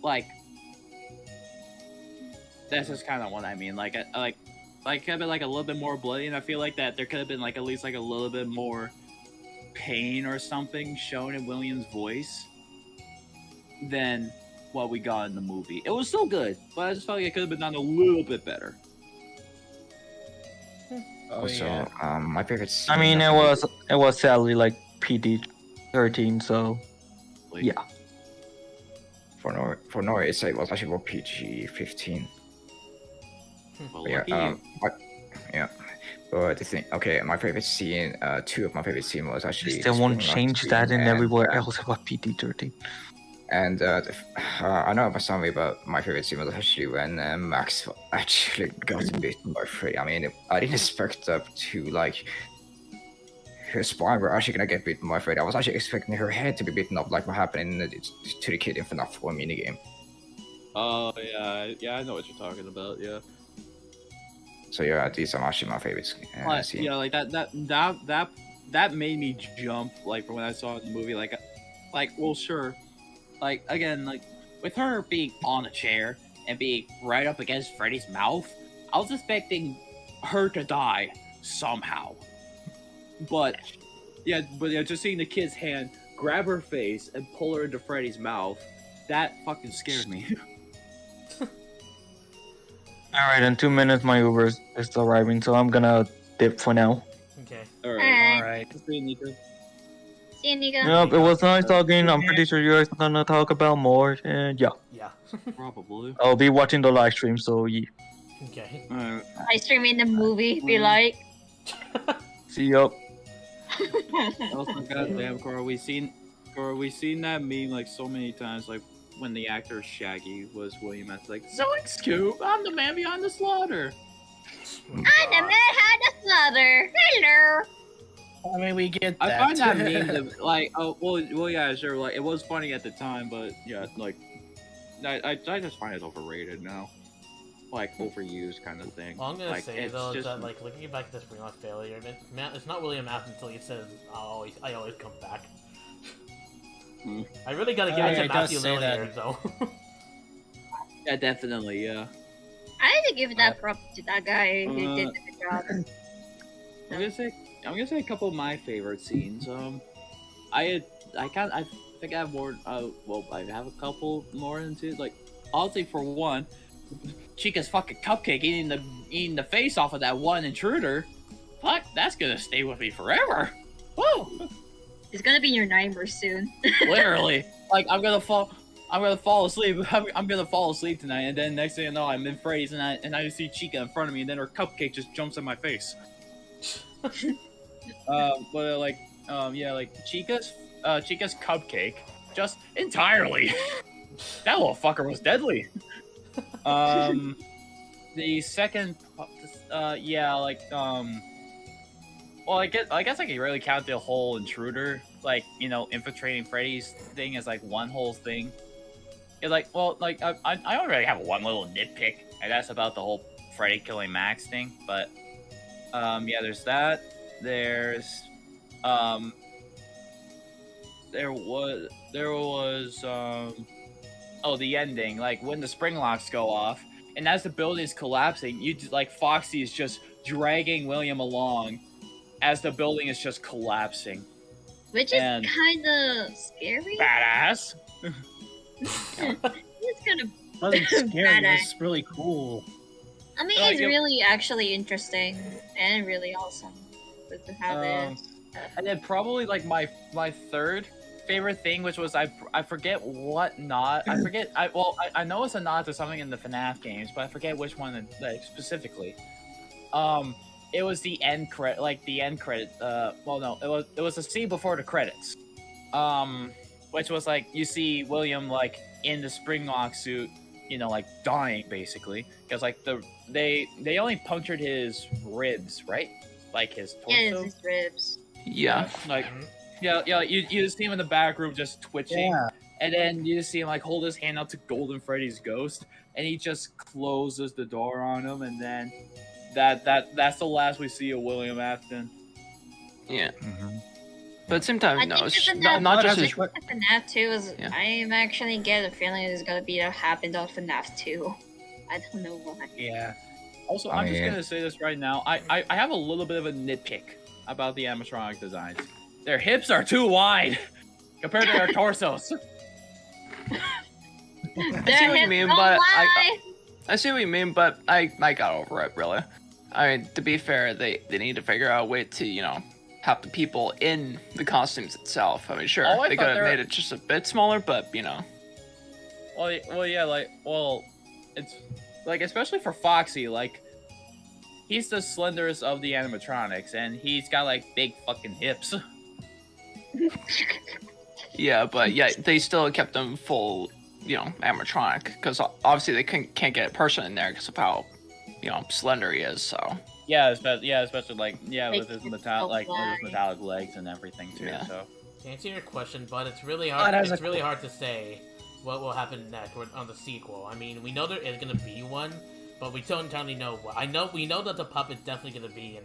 Like that's just kind of what I mean. Like could have been like a little bit more bloody, and I feel like that there could have been like at least like a little bit more pain or something shown in William's voice than what we got in the movie. It was still good, but I just felt like it could have been done a little bit better. Also, my favorite scene. I mean, it was sadly like PG-13, so yeah. For Norway, it was actually for PG-15. Well, yeah. But the thing, okay, my favorite scene, two of my favorite scene was actually. They won't change that in everywhere and, else about PG-13. And I know about something, but my favorite scene was actually when Max actually got bitten by Freddy. I mean, I didn't expect that to like her spine were actually gonna get bitten by Freddy. I was actually expecting her head to be bitten off, like what happened to the kid in FNAF 4 minigame. Oh yeah, I know what you're talking about. Yeah. So yeah, these are actually my favorite scenes. Yeah, like that made me jump like from when I saw it in the movie. Like, well, sure. Like again, like with her being on a chair and being right up against Freddy's mouth, I was expecting her to die somehow. But yeah, just seeing the kid's hand grab her face and pull her into Freddy's mouth, that fucking scared me. Alright, in 2 minutes my Uber is arriving, so I'm gonna dip for now. Okay. Alright. See you, Nico. See you, Nico. Yep, it was nice talking. I'm pretty sure you guys are gonna talk about more, and yeah. Yeah. Probably. I'll be watching the live stream, so yeah. Okay. I stream in the movie, be like. See ya. Also, goddamn, Cora, we seen that meme like so many times, like when the actor Shaggy was William F. Like, Zoink Scoop, I'm the man behind the slaughter. I'm the man behind the slaughter. Hello. I mean, we get that. I find that meme like, oh well, yeah, sure, like it was funny at the time, but yeah, like I just find it overrated now, like overused kind of thing. All I'm gonna like, say though is just... that like looking back at this Springlock failure, it's not William Afton until he says I always come back. I really gotta give it to Matthew Lillard though. Yeah, definitely, yeah. I had to give that prop to that guy who did the good job. I'm gonna say a couple of my favorite scenes. I think think I have more. Well, I have a couple more into like. I'll say for one, Chica's fucking cupcake eating the face off of that one intruder. Fuck, that's gonna stay with me forever. Woo! It's gonna be in your nightmares soon. Literally, like I'm gonna fall asleep. I'm gonna fall asleep tonight, and then next thing I know, I'm in Freddy's, and I see Chica in front of me, and then her cupcake just jumps in my face. But like Chica's cupcake, just entirely. That little fucker was deadly. The second, well, I guess I can really count the whole intruder, like, you know, infiltrating Freddy's thing as like one whole thing. It's like, well, like I don't really have one little nitpick, and that's about the whole Freddy killing Max thing. But yeah, there's that. There's there was oh, the ending, like when the spring locks go off, and as the building is collapsing, you just, like Foxy is just dragging William along as the building is just collapsing. Which is kind of scary. Badass. It's kind of wasn't scary. It's really cool. I mean, it's really actually interesting and really awesome to have it. And then probably like my third favorite thing, which was I forget what nod. I forget. I know it's a nod to something in the FNAF games, but I forget which one like, specifically. It was the end credit, like the end credit. Well, no, it was the scene before the credits. Which was like you see William like in the Springlock suit, you know, like dying basically, because like they only punctured his ribs, right? Like his torso. Yeah, his ribs. Yeah. Like, yeah. You just see him in the back room just twitching, and then you just see him like hold his hand out to Golden Freddy's ghost, and he just closes the door on him, and then that's the last we see of William Afton. Yeah. But at the same time, no, it's FNAF, not just his... FNAF 2 is. Yeah. I'm actually get a feeling it's gonna be that happened on FNAF 2. I don't know why. Yeah. Also, I'm just gonna say this right now. I have a little bit of a nitpick about the animatronic designs. Their hips are too wide compared to their torsos. I see what you mean, but I see what you mean, but I got over it, really. I mean, to be fair, they need to figure out a way to, you know, have the people in the costumes itself. I mean, sure, they could have made it just a bit smaller, but, you know. Well, yeah, like, it's, like, especially for Foxy, like, he's the slenderest of the animatronics, and he's got, like, big fucking hips. Yeah, but, yeah, they still kept them full, you know, animatronic, because obviously they can't get a person in there because of how, you know, slender he is, so... Yeah, especially like with his metallic legs and everything too. Yeah. So to answer your question, but it's really hard. It's really hard to say what will happen next on the sequel. I mean, we know there is gonna be one, but we don't entirely know what. We know that the puppet's definitely gonna be in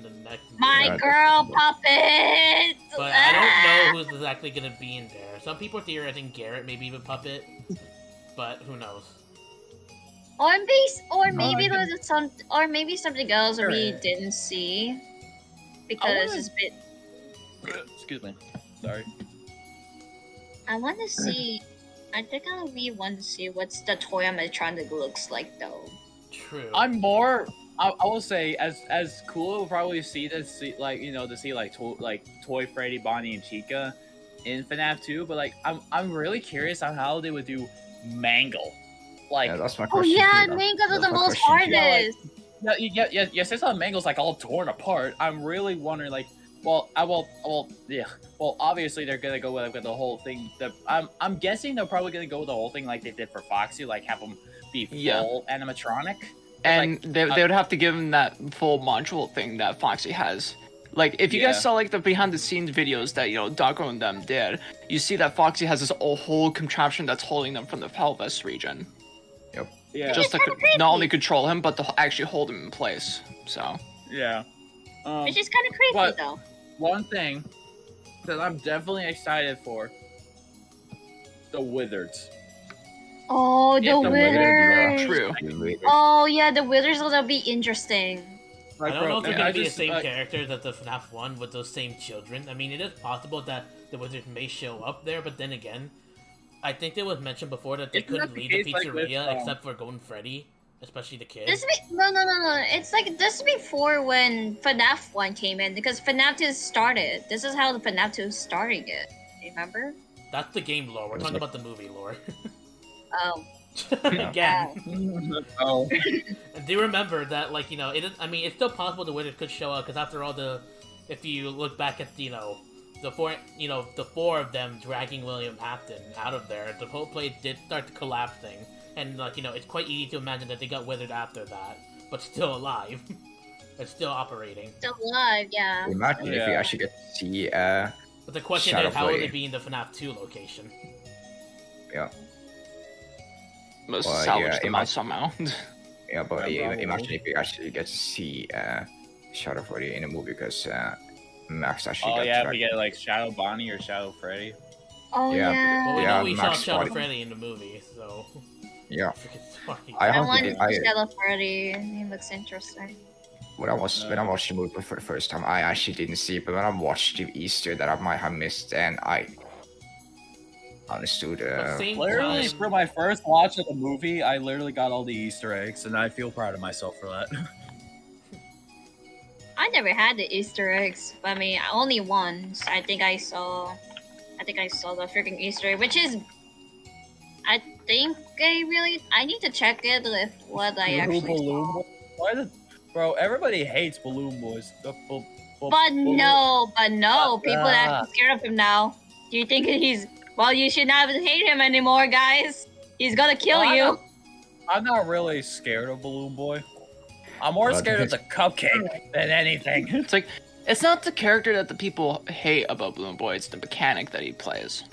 the next. My girl puppet. But I don't know who's exactly gonna be in there. Some people are theorizing Garrett may be the puppet, but who knows. Or maybe there's something else we didn't see because it's a bit. Excuse me, sorry. I want to see. I think I really want to see what's the toy animatronic looks like though. True. I'm more. I will say as cool we'll probably see Toy Freddy, Bonnie, and Chica in FNAF 2, but like I'm really curious on how they would do Mangle. Like, yeah, that's my question. Oh yeah, Mangles are the most hardest. Yeah, since the Mangle's like all torn apart, I'm really wondering like, well, obviously they're gonna go with the whole thing. I'm guessing they're probably gonna go with the whole thing like they did for Foxy, like have them be full animatronic. And like, they would have to give him that full module thing that Foxy has. Like, if you guys saw, like, the behind-the-scenes videos that, you know, Doggo and them did, you see that Foxy has this whole contraption that's holding them from the pelvis region. Yep. Yeah. Just to not only control him, but to actually hold him in place, so. Yeah. Which is kind of crazy, though. One thing that I'm definitely excited for, the Wizards. Oh, the Wizards! True. Oh, yeah, the Wizards will be interesting. I don't know if they're I gonna be the just, same characters as the FNAF 1 with those same children. I mean, it is possible that the wizards may show up there, but then again, I think it was mentioned before that they Isn't couldn't that the leave the case, like, with, pizzeria except for Golden Freddy, especially the kid. No. It's like this before when FNAF 1 came in, because FNAF 2 started. This is how the FNAF 2 started it. Remember? That's the game lore. We're talking about the movie lore. Oh. Again. Oh. And do remember that, like, you know, it is, I mean, it's still possible the wizards could show up, because after all, if you look back at, you know, the four of them dragging William Afton out of there, the whole place did start collapsing, and, like, you know, it's quite easy to imagine that they got withered after that, but still alive. It's still operating. Still alive, yeah. Imagine if we actually get to see But the question Shadow is, how will Freddy. they be in the FNAF 2 location? Yeah. Must Well, salvage yeah, them out somehow. Yeah, but Yeah, imagine if we actually get to see Shadow Freddy in a movie, because Max actually Oh got yeah, dragged. we get like Shadow Bonnie or Shadow Freddy. Oh Yeah, yeah. Well, we Yeah, know we saw Max Shadow Freddy. Freddy in the movie, so... Yeah. Freaking sorry. I I hope want they- I- Shadow Freddy. He looks interesting. when I watched the movie for the first time, I actually didn't see it, but when I watched the Easter that I might have missed, and I understood. But same Literally, time, for my first watch of the movie, I literally got all the Easter eggs, and I feel proud of myself for that. I never had the Easter eggs. I mean, only once. I think I saw the freaking Easter egg, which is. I think I need to check it with what I actually Balloon saw. Boy? Why the bro? Everybody hates Balloon Boys. But no, people are actually scared of him now. Do you think he's? Well, you should not hate him anymore, guys. He's gonna kill you. I'm not really scared of Balloon Boy. I'm more scared of the cupcake than anything. It's like, it's not the character that the people hate about Balloon Boy, it's the mechanic that he plays.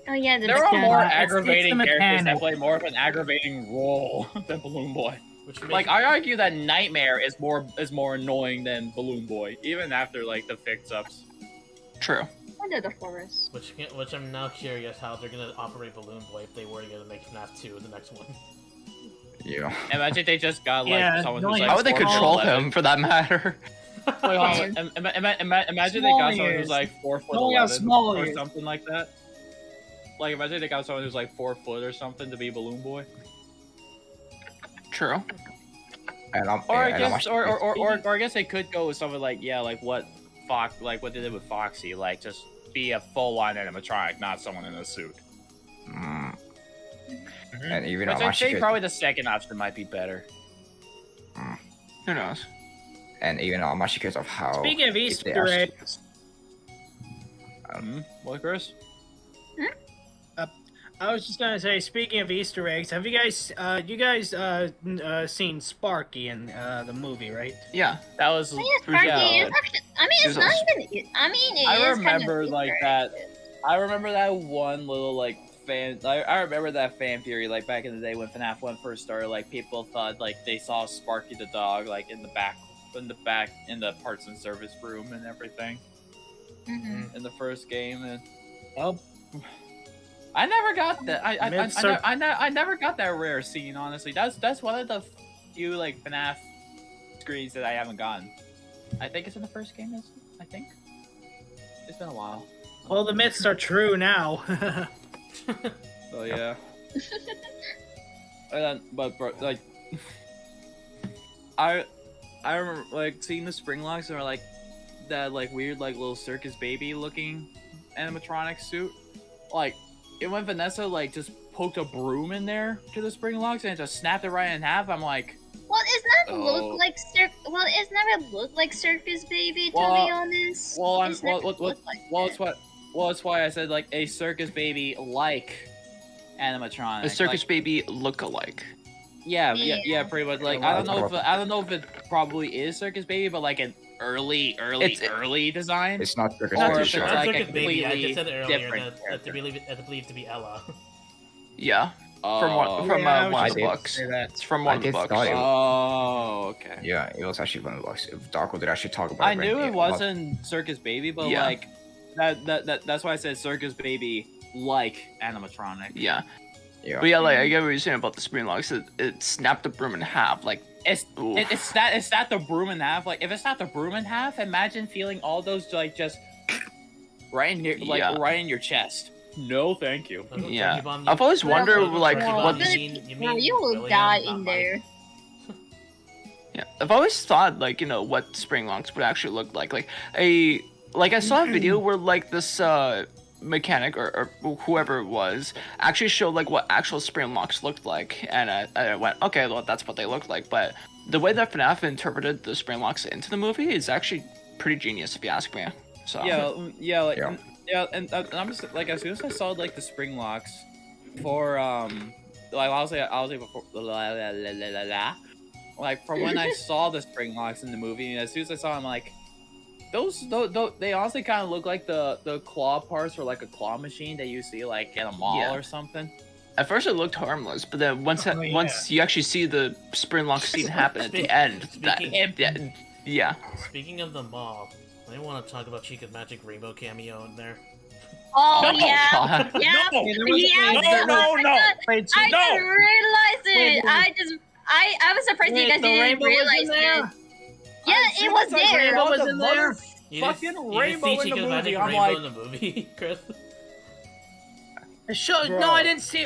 Oh yeah, There are more It's aggravating the characters that mechanic. play more of an aggravating role than Balloon Boy. which makes, Like, I argue that Nightmare is more annoying than Balloon Boy, even after like the fix-ups. True. Under the forest. which I'm now curious how they're gonna operate Balloon Boy if they were gonna make FNAF 2 the next one. Yeah. Imagine they just got like Yeah, someone no, who's like How would they 4 foot control 11. him, for that matter? Wait, hold on. Imagine they got someone who's like 4 foot Oh, yeah, 11 small or ears. something like that. Like, imagine they got someone who's like 4 foot or something to be Balloon Boy. True. And I'm, Or I and I'm guess, actually- or I guess they could go with something like, yeah, like what they did with Foxy, like just be a full-on animatronic, not someone in a suit. Mm. And even Which I'm I'd actually say good- probably the second option might be better. Who knows? and even I'm actually curious of how. Speaking of if they Easter actually- eggs, What, Chris? I was just gonna say, speaking of Easter eggs, have you guys seen Sparky in the movie, right? Yeah. That was. Oh, yeah, Sparky yeah. is actually. I mean, it's She's not awesome. even. I mean, it I is remember kind of like that. I remember that one little like fan. I remember that fan theory like back in the day when FNAF 1 first started. Like people thought like they saw Sparky the dog like in the parts and service room and everything Mhm. in the first game. And Well, I never got that. Mid-cir- I never got that rare scene. Honestly, that's one of the few like FNAF screens that I haven't gotten. I think it's in the first game. I think it's been a while. well, the myths are true now. So yeah. And then, but bro, like, I remember like seeing the spring locks and like that like weird like little circus baby looking animatronic suit. Like, it when Vanessa like just poked a broom in there to the spring locks and it just snapped it right in half. I'm like, Well, it's not Oh. look like Well, it's never looked like Circus Baby, to Well, be honest. well, It's never looked like it's that. it's why I said like a circus baby like animatronic. A circus like, baby look-alike. Yeah, Yeah. pretty much. Like, Well, I don't know if it probably is Circus Baby, but like an early design. It's not Circus Or Baby, if it's sure. like Circus a Baby, I completely just said earlier different that they believe to be Ella. Yeah. From Oh, one Yeah, I of was the just books. say that. It's from I one of the did books. thought it- oh, okay. Yeah, it was actually one of the books. If Darko did actually talk about I it. when knew he it wasn't Circus Baby, but Yeah. like that's why I said Circus Baby like animatronic. Yeah. Yeah. But yeah, like, I get what you're saying about the spring locks. It snapped the broom in half. Like, It's that the broom in half. Like if it's not the broom in half, imagine feeling all those like just right in your right in your chest. No, thank you. Yeah, I've always wondered like what. You will die in there. Yeah, I've always thought like what spring locks would actually look like. Like I saw a video where like this mechanic or whoever it was actually showed like what actual spring locks looked like, and I went, okay, well that's what they look like. But the way that FNAF interpreted the spring locks into the movie is actually pretty genius, if you ask me. So and I'm just like, as soon as I saw like the spring locks for like I'll say before like from when I saw the spring locks in the movie, and as soon as I saw them, like those they honestly kind of look like the claw parts for like a claw machine that you see like in a mall or something. At first it looked harmless, but then once you actually see the spring lock scene happen at the end, yeah. Speaking of the mall, I want to talk about Chica's Magic Rainbow cameo in there. Oh No. yeah, yeah, No. no. I didn't realize it. I was surprised you guys didn't realize it. Yeah, it was there. Rainbow was in there. You Fucking didn't see rainbow in the Chica's movie. Magic I'm Rainbow like, in the movie, Chris. No, I didn't see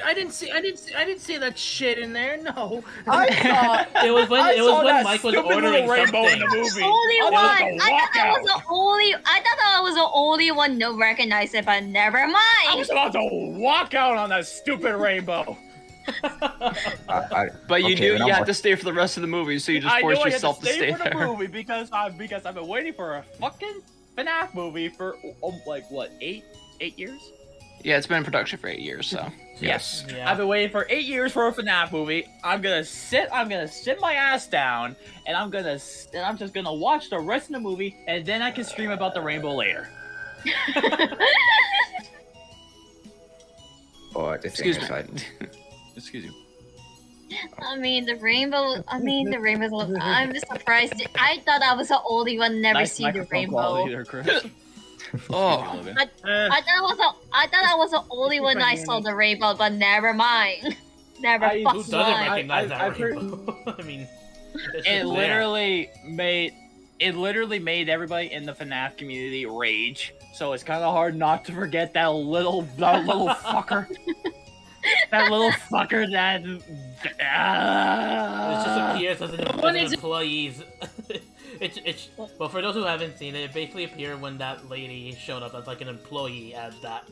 that shit in there. No. I thought It was when Mike was stupid ordering little rainbow something. in the movie. Only one. It was a I thought walkout. I was the only one no recognized it, but never I mind. was about to walk out on that stupid rainbow. But you Okay, knew then you I'm had to stay for the rest of the movie, so you just I knew forced I had yourself to stay for there. the movie because I've been waiting for a fucking FNAF movie for like what 8 years. Yeah, it's been in production for 8 years, so. Yes. Yeah. I've been waiting for 8 years for a FNAF movie. I'm gonna sit my ass down, and I'm just gonna watch the rest of the movie, and then I can stream about the rainbow later. Or the Excuse thing me. is, Excuse you. I mean the rainbow. I'm just surprised. I thought I was the only one never Nice see the microphone rainbow. quality there, Chris. Oh. I thought I was the only one I saw the rainbow, but never mind. Never Who Who fucking doesn't mind. recognize that I've heard- rainbow? I mean, it's It just literally made everybody in the FNAF community rage. So it's kind of hard not to forget that little fucker. That little fucker that. It just appears as an What is it? employees. Well, for those who haven't seen it, it basically appeared when that lady showed up as like an employee at that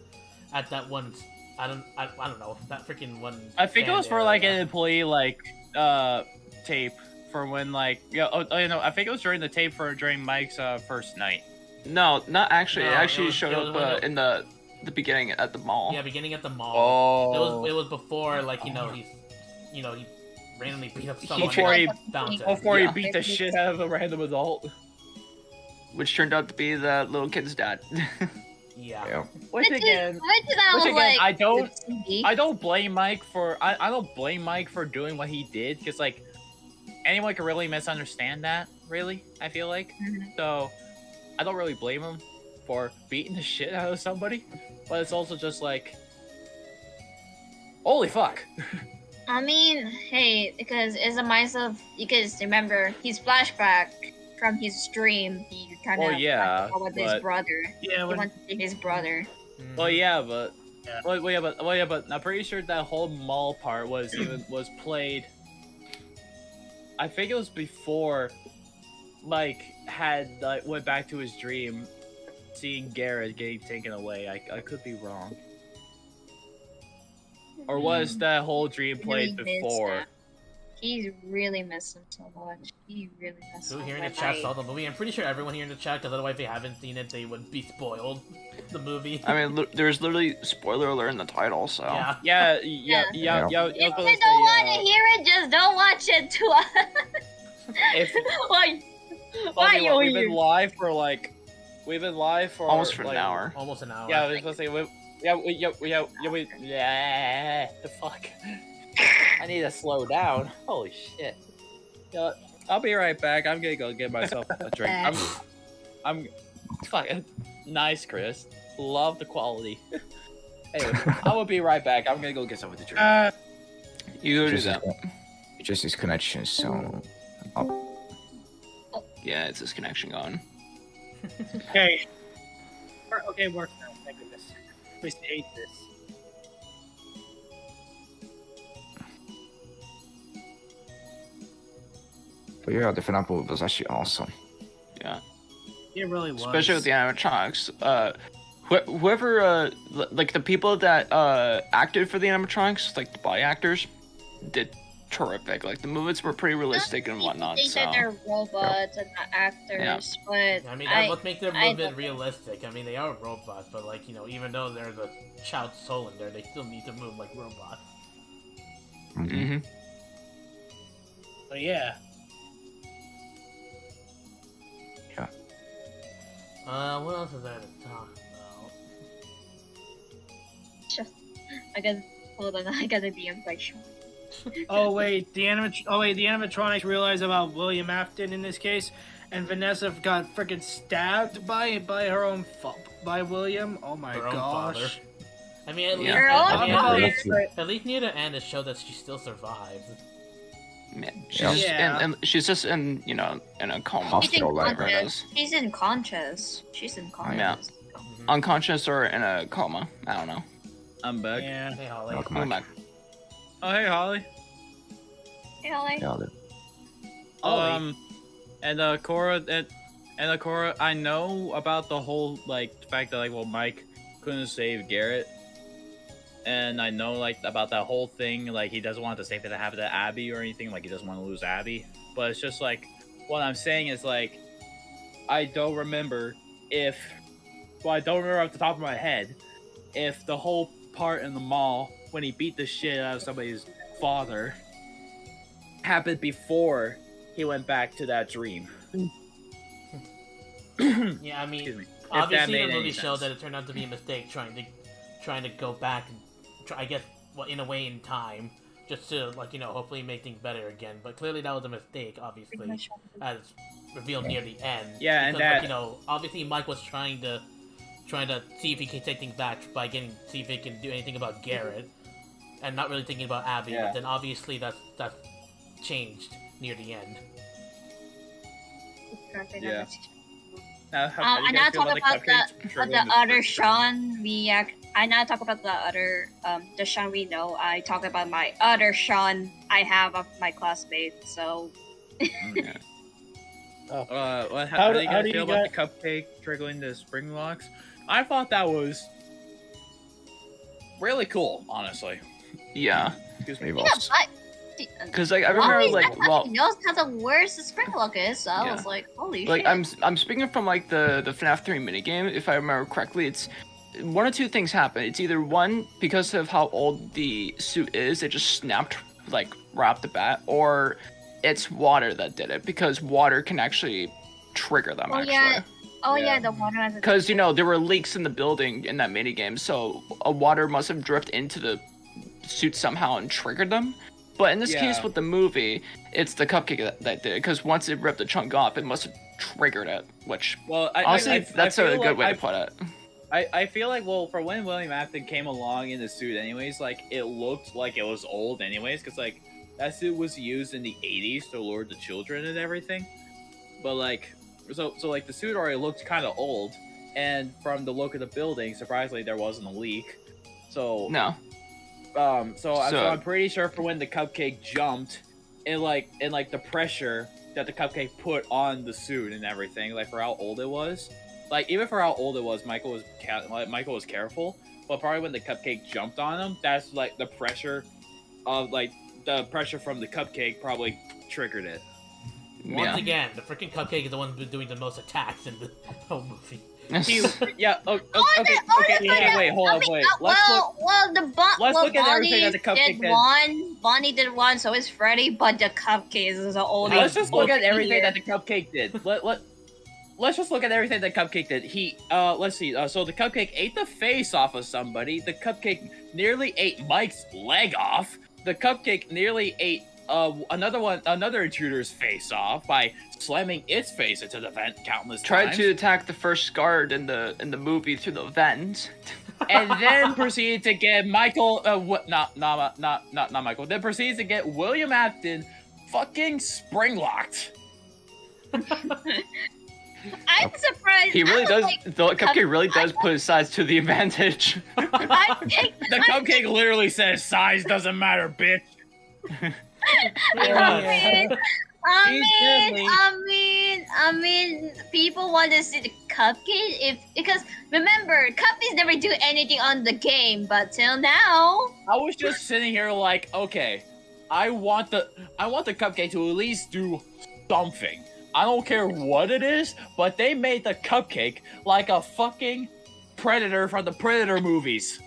one. I don't know, that freaking one. I think it was stand for like an area. employee tape for when like I think it was during the tape during Mike's first night. No, not actually. No, it actually it showed was up when it- in the beginning at the mall. Yeah, beginning at the mall. Oh. It was before like he randomly beat up someone. Before he fountain. Before Yeah. he beat the shit out of a random adult. Which turned out to be the little kid's dad. Yeah. yeah. Which again, I was again, like, I don't blame Mike for I don't blame Mike for doing what he did, because like anyone could really misunderstand that, really, I feel like. So I don't really blame him for beating the shit out of somebody, but it's also just like, holy fuck. I mean, hey, because as a myself, you guys remember his flashback from his dream. He kind of with his but- brother. Yeah, He when, wanted to save his brother. Well, yeah, but Yeah. but I'm pretty sure that whole mall part was played. I think it was before Mike went back to his dream, seeing Garrett getting taken away. I could be wrong. Or was that whole dream played Really missed before? that. He's really missing so much. He really missed Who so here in the much. chat saw the movie? I'm pretty sure everyone here in the chat, because otherwise if they haven't seen it, they would be spoiled. The movie. I mean, there's literally spoiler alert in the title, so. Yeah. Yeah. If you don't I was want gonna to say, hear it, just don't watch it to us. if Why? I'll Why tell you you what, we've here? been live for Almost for an like, hour. Almost an hour. Yeah, I was gonna say the fuck. I need to slow down. Holy shit. Yeah, I'll be right back. I'm gonna go get myself a drink. I'm fucking nice, Chris. Love the quality. Anyway, I will be right back. I'm gonna go get something to drink. You go do Just, that. just this connection, so Yeah, it's this connection going. Okay. Okay, work now. Thank goodness. I used to hate this. But yeah, the FNAF movie was actually awesome. Yeah. It really was. Especially with the animatronics. Whoever, like the people that acted for the animatronics, like the body actors, did terrific. Like the movements were pretty realistic and whatnot. They So said they're robots and not actors, but I mean, that would make their movement realistic. I mean, they are robots, but like, you know, even though there's a child soul in there, they still need to move like robots. mm-hmm. But yeah. What else is there to talk about? I guess. Hold on, I gotta be impatient. Oh wait, the animatronics realized about William Afton in this case, and Vanessa got freaking stabbed by her own by William. Oh my Her own father. gosh. I mean, at least, Her own at least near the end, it showed that she still survived. Yeah, and she's just in, you know, in a coma. She's Hospital, like, unconscious. She's unconscious. She's unconscious. Yeah. Unconscious or in a coma. I don't know. I'm back. Yeah. Hey, Holly. Welcome I'm back. back. Oh, hey, Holly. Hey, Holly. Yeah, And Cora, I know about the whole like fact that Mike couldn't save Garrett, and I know like about that whole thing, like he doesn't want the same thing to happen to Abby or anything, like he doesn't want to lose Abby. But it's just like what I'm saying is like I don't remember off the top of my head if the whole part in the mall when he beat the shit out of somebody's father happened before he went back to that dream. Yeah, I mean, Excuse me. obviously made the movie any showed sense. that it turned out to be a mistake trying to go back and I guess, well, in a way in time, just to, like, you know, hopefully make things better again. But clearly that was a mistake, obviously, as revealed near the end. Yeah, and because, that- like, you know, obviously Mike was trying to see if he can take things back by see if he can do anything about Garrett, and not really thinking about Abby. Yeah. But then obviously that's changed near the end. Yeah. I now talk about the other Sean I now talk about the other the Sean we know. I talk about my other Sean I have of my classmates. So How do you guys feel about the cupcake trickling the spring locks? I thought that was really cool, honestly. Yeah. Excuse me. yeah, but Because like I remember he knows how the worst the spring lock is. So I was like, holy like shit. I'm speaking from like the FNAF 3 minigame, if I remember correctly. It's one of two things happen. It's either one, because of how old the suit is, it just snapped like right off the bat, or it's water that did it, because water can actually trigger them The water has because you know there were leaks in the building in that minigame, so a water must have drifted into the suit somehow and triggered them. But in this case with the movie, it's the cupcake that did it, because once it ripped the chunk off, it must have triggered it, which honestly, that's a good way to put it. I feel like, well, for when William Afton came along in the suit anyways, like, it looked like it was old anyways, because, like, that suit was used in the 80s to lure the children and everything. But, like, so like, the suit already looked kind of old, and from the look of the building, surprisingly, there wasn't a leak. So... No. So I'm pretty sure for when the cupcake jumped, and the pressure that the cupcake put on the suit and everything, like, for how old it was, like, even for how old it was, Michael was careful. But probably when the cupcake jumped on him, that's like the pressure from the cupcake probably triggered it. Once again, the freaking cupcake is the one doing the most attacks in the whole movie. Okay, wait, hold on, wait. Let's look at everything that the cupcake did. Bonnie did one, so is Freddy, but the cupcake is the oldest. Let's just look at everything that the cupcake did. Let's just look at everything the cupcake did. Let's see. So the cupcake ate the face off of somebody. The cupcake nearly ate Mike's leg off. The cupcake nearly ate another intruder's face off by slamming its face into the vent countless times. Tried to attack the first guard in the movie through the vent, and then proceeded to get Michael. Not Michael. Then proceeds to get William Afton fucking spring locked. I'm surprised. He really I does. was like, The cupcake really does put his size to the advantage. I think The cupcake literally says size doesn't matter, bitch. I mean, people want to see the cupcake because remember, cupcakes never do anything on the game, but till now, I was just sitting here like, okay, I want the cupcake to at least do something. I don't care what it is, but they made the cupcake like a fucking predator from the Predator movies.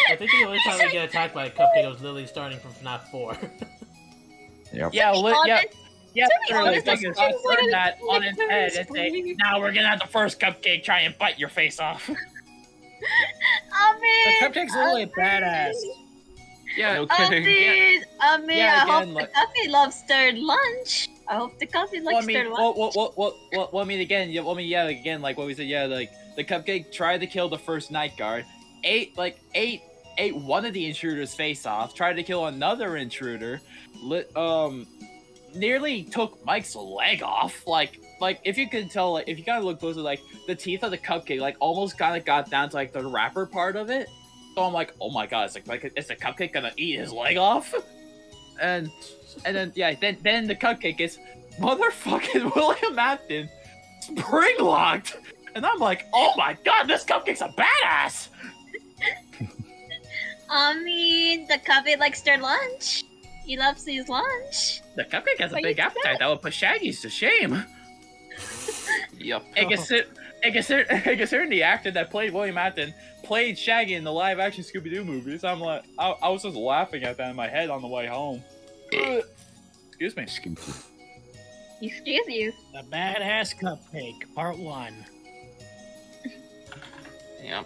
I think the only time we get attacked by a cupcake was literally starting from FNAF 4. Yep. Yeah, yeah, to be literally, honest, they can that's turn that like on its head and say, now we're gonna have the first cupcake try and bite your face off. I mean, The cupcake's literally badass. Yeah, no I kidding. mean, Yeah, I again, hope like- the cupcake loves stirred lunch. I hope the cupcake likes stirred lunch. I mean, again, again, like what we said, yeah, like the cupcake tried to kill the first night guard, ate one of the intruders' face off, tried to kill another intruder, nearly took Mike's leg off. Like if you could tell, like if you kind of look closer, like the teeth of the cupcake, like almost kind of got down to like the wrapper part of it. So I'm like, oh my god, is the cupcake gonna eat his leg off? And then then the cupcake is motherfucking William Afton spring locked, and I'm like, oh my god, this cupcake's a badass. I mean, the cupcake likes stirred lunch. He loves his lunch. The cupcake has a What big you appetite that would put Shaggy's to shame. Yep. And considering the actor that played William Afton played Shaggy in the live-action Scooby-Doo movies, I'm like, I was just laughing at that in my head on the way home. Excuse me. Excuse you. The Badass Cupcake, Part 1. Yep.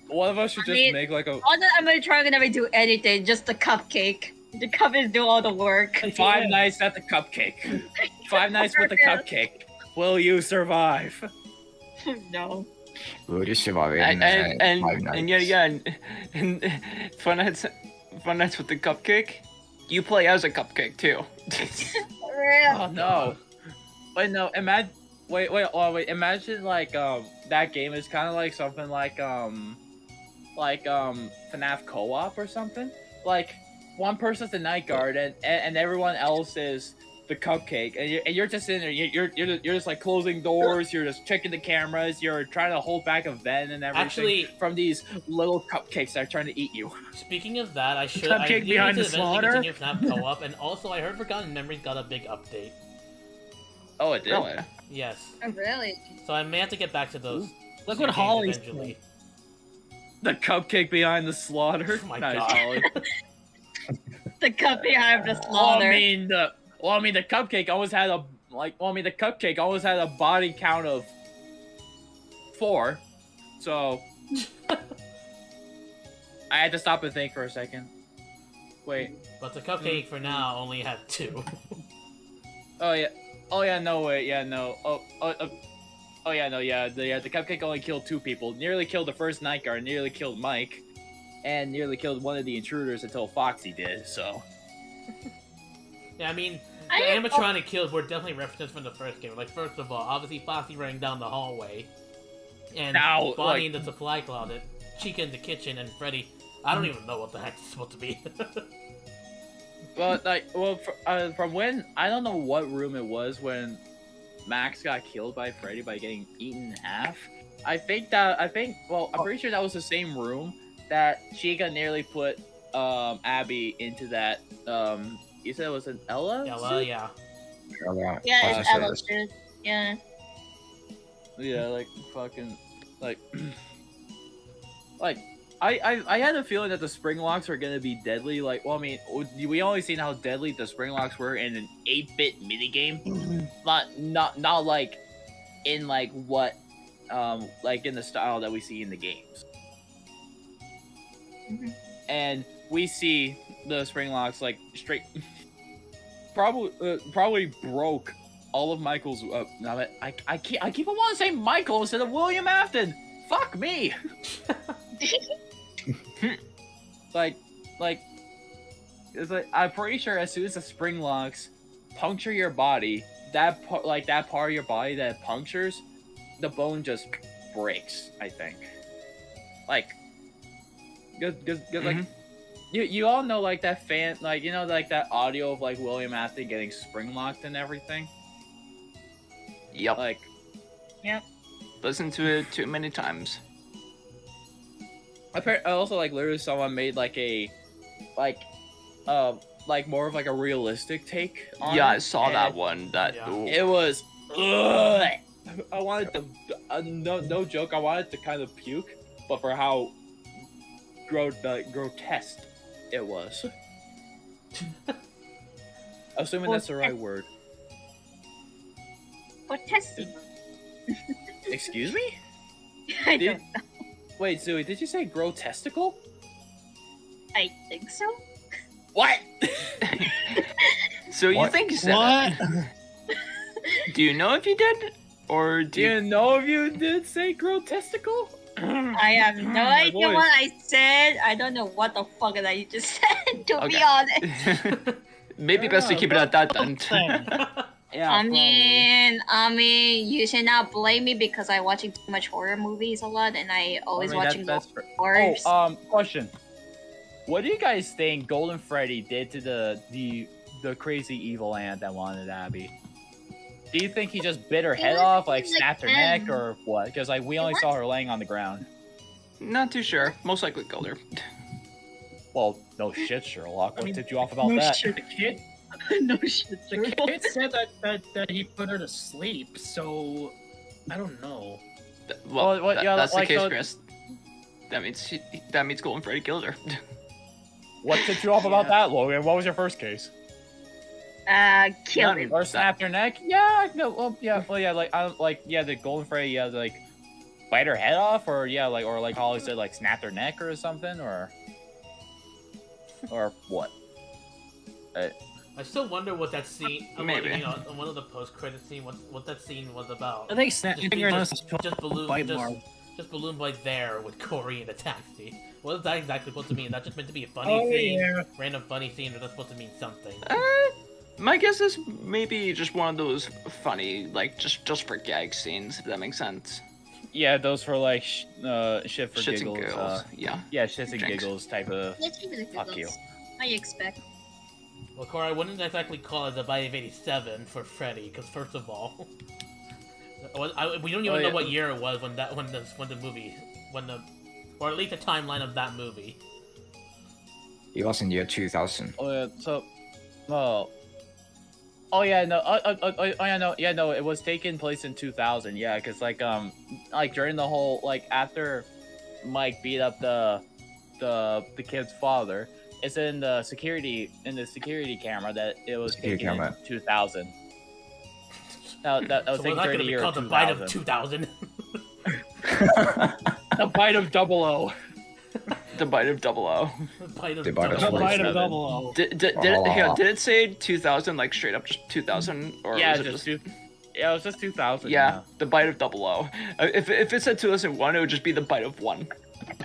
One of us should I just mean, make like a All the Animatronic never do anything, just the cupcake. The cupcakes do all the work. Five Nights at the Cupcake. 5 Nights with the Cupcake. Will you survive? No. Will you survive in And 5 nights? and Fun Nights with the cupcake. You play as a cupcake too. Oh no! Wait, no. Imagine. Wait. Imagine like that game is kind of like something like FNAF co-op or something. Like one person's the night guard and everyone else is the cupcake, and you're just in there. You're just like closing doors. You're just checking the cameras. You're trying to hold back a vent and everything Actually- from these little cupcakes that are trying to eat you. Speaking of that, I Cupcake do behind need the to eventually slaughter? continue FNAF co-op, and also I heard Forgotten Memories got a big update. Oh, it did. Really? Yes. Oh, really? So I may have to get back to those. Look two what games Holly's eventually. The cupcake behind the slaughter. Oh my Nice, God. Holly. The cupcake out of the Well, I slaughter. mean, the cupcake always had a body count of 4, so I had to stop and think for a second. Wait. But the cupcake for now only had 2. Oh yeah. Oh yeah. No wait. Yeah. No. Oh yeah. No. Yeah. The cupcake only killed 2 people. Nearly killed the first night guard. Nearly killed Mike, and nearly killed one of the intruders until Foxy did. So. Yeah, I mean, the I didn't- animatronic kills were definitely references from the first game. Like, first of all, obviously Foxy running down the hallway, and Now, Bonnie like- in the supply closet, Chica in the kitchen, and Freddy. I don't even know what the heck it's supposed to be. Well, from when I don't know what room it was when Max got killed by Freddy by getting eaten in half. I'm pretty sure that was the same room that Chica nearly put Abby into that. You said it was an Ella? Ella, yeah. Yeah, it's Processors. Ella's dude. Yeah. Yeah, like fucking like I had a feeling that the spring locks were gonna be deadly. Like, well, I mean, we only seen how deadly the spring locks were in an 8-bit minigame, not like in like what, like in the style that we see in the games. Mhm. And we see the spring locks like straight, probably broke all of Michael's. Now that I keep on wanting to say Michael instead of William Afton. Fuck me. like it's like I'm pretty sure as soon as the spring locks puncture your body, that part, like that part of your body that punctures, the bone just breaks. I think, like, cause like, you all know like that like you know like that audio of like William Afton getting spring locked and everything. Yep. Like, Listen to it too many times. I also like literally someone made like a, like more of like a realistic take on Yeah, it, I saw and that one. That Yeah. ooh. It was. Ugh. I wanted to. No joke. I wanted to kind of puke, but for how grotesque it was. Assuming that's the right word. What testing? Excuse me? I Did- don't know. Wait, Zooey, did you say grotestical? I think so. What? So you What? think you said it? Do you know if you did, or do Do you? you know if you did say grotestical? I have no My idea voice. what I said. I don't know what the fuck that you just said, to be Okay. honest. Maybe best to keep it at that then. Yeah. I mean, you should not blame me because I'm watching too much horror movies a lot, and I always watching horrors. Question. What do you guys think Golden Freddy did to the crazy evil aunt that wanted Abby? Do you think he just bit her head was off, like like snapped her that. neck, or what? Because like we only saw her laying on the ground. Not too sure. Most likely killed her. Well, no shit, Sherlock. What tipped you off about no that? shit, the kid. no shit. The kid said that he put her to sleep. So I don't know. Well, Well, yeah, that's like, the case, so- Chris. That means Golden Freddy killed her. What tipped you off about that, Logan? What was your first case? Kill him. Or snapped her neck? Yeah, no, well, yeah, the Golden Freddy, like bite her head off, or like Holly said, like snapped her neck or something, or what? I still wonder what that scene. Maybe. You know, one of the post-credit scene. What that scene was about. I think snapping her nose is Just balloon. bite mark. Just balloon boy there with Corey in a taxi. What is that exactly supposed to mean? Is that just meant to be a funny Oh scene? yeah. Random funny scene, or that's supposed to mean something? My guess is maybe just one of those funny, like just for gag scenes, if that makes sense. Yeah, those for like shit for Shits giggles. and giggles. Yeah. Yeah, shits and Drinks. giggles type of. Let's keep it Fuck you. I expect. Well, Corey, I wouldn't exactly call it the Bite of 87 for Freddy, because first of all, we don't even know what year it was or at least the timeline of that movie. It was in year 2000. Oh yeah, so, well. Oh yeah, no. No. It was taking place in 2000. Yeah, because like during the whole after Mike beat up the kid's father, it's in the security camera that it was Security taken camera. in 2000. That was So taken was that during going the to be year called the 2000. Bite of 2000? The bite of 00. The bite of 00. The Bite of The Bite of 00. Bite 47. of double O. Did it say 2000, like straight up just 2000, or Yeah, was it just? yeah, it was just 2000. Yeah, the bite of 00. If it said 2001, it would just be the bite of 1.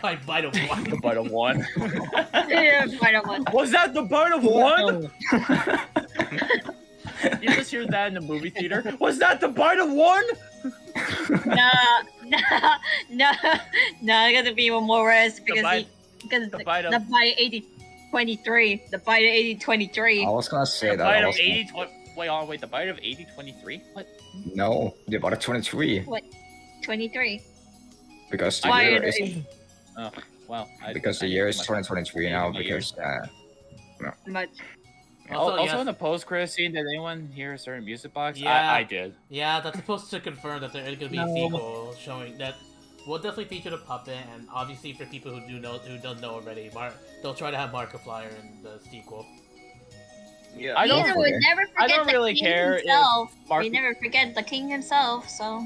Bite of 1. The bite of 1. Yeah, bite of one. Was that the bite of 1? You just hear that in the movie theater? Was that the bite of 1? No, it's gonna be even more worse because The bite of- the bite 8023, the bite of 8023. I was gonna say The that. bite I of was 80. Wait, the bite of 8023? What? No, the bite of 23. 23. Because the Why year are is they- Well, because the year is 2023 now. Because Much. Also, in the post-credit scene, did anyone hear a certain music box? Yeah. I did. Yeah, that's supposed to confirm that there is going to be a sequel showing that will definitely feature the puppet, and obviously for people who don't know already, they'll try to have Markiplier in the sequel. Yeah. I don't- Neither would never forget don't the really king care if himself. Mark- We never forget the king himself, so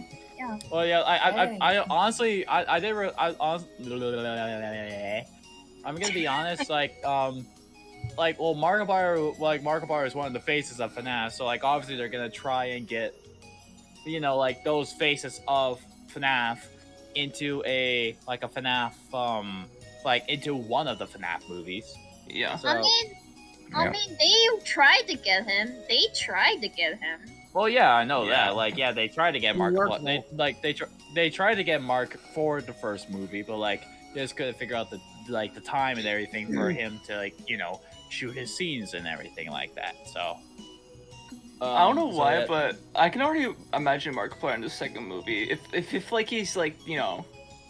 Well, yeah, I honestly, I did. I'm gonna be honest, Markiplier is one of the faces of FNAF, so obviously they're gonna try and get, those faces of FNAF into a FNAF, into one of the FNAF movies. Yeah. So, I mean, they tried to get him. Well, yeah, I know Yeah. that. Like, yeah, they tried to get Mark. Workable. They tried to get Mark for the first movie, but like they just couldn't figure out the time and everything for him to like shoot his scenes and everything like that. So I don't know so why, that- but I can already imagine Markiplier in the second movie. If like he's like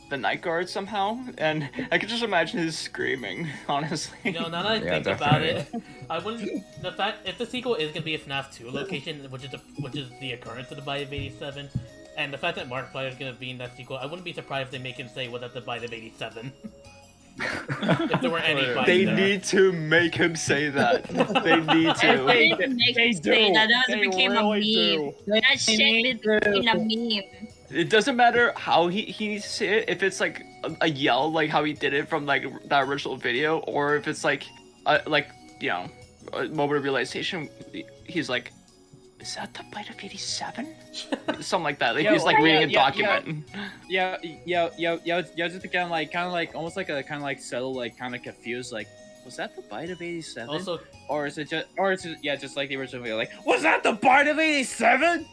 the night guard somehow, and I could just imagine his screaming. Honestly. You know, now that I Yeah, think about it, definitely. I wouldn't. The fact if the sequel is gonna be a FNAF 2 location, which is the occurrence of the Bite of 87, and the fact that Markiplier is gonna be in that sequel, I wouldn't be surprised if they make him say "Was at the Bite of 87." If there were any bites They there. need to make him say that. They need If to. they didn't make they him say do. that, that They became really a meme. do. That shit became a meme. It doesn't matter how he say it. If it's like a yell, like how he did it from like that original video, or if it's like a moment of realization. He's like, "Is that the Bite of 87?" Something like that. Like Yeah, he's like well, reading yeah, a document. Yeah, just to kind of like almost like a kind of like subtle, like kind of confused, like, was that the Bite of 87? Also, Or is it just like the original video, like, was that the Bite of 87?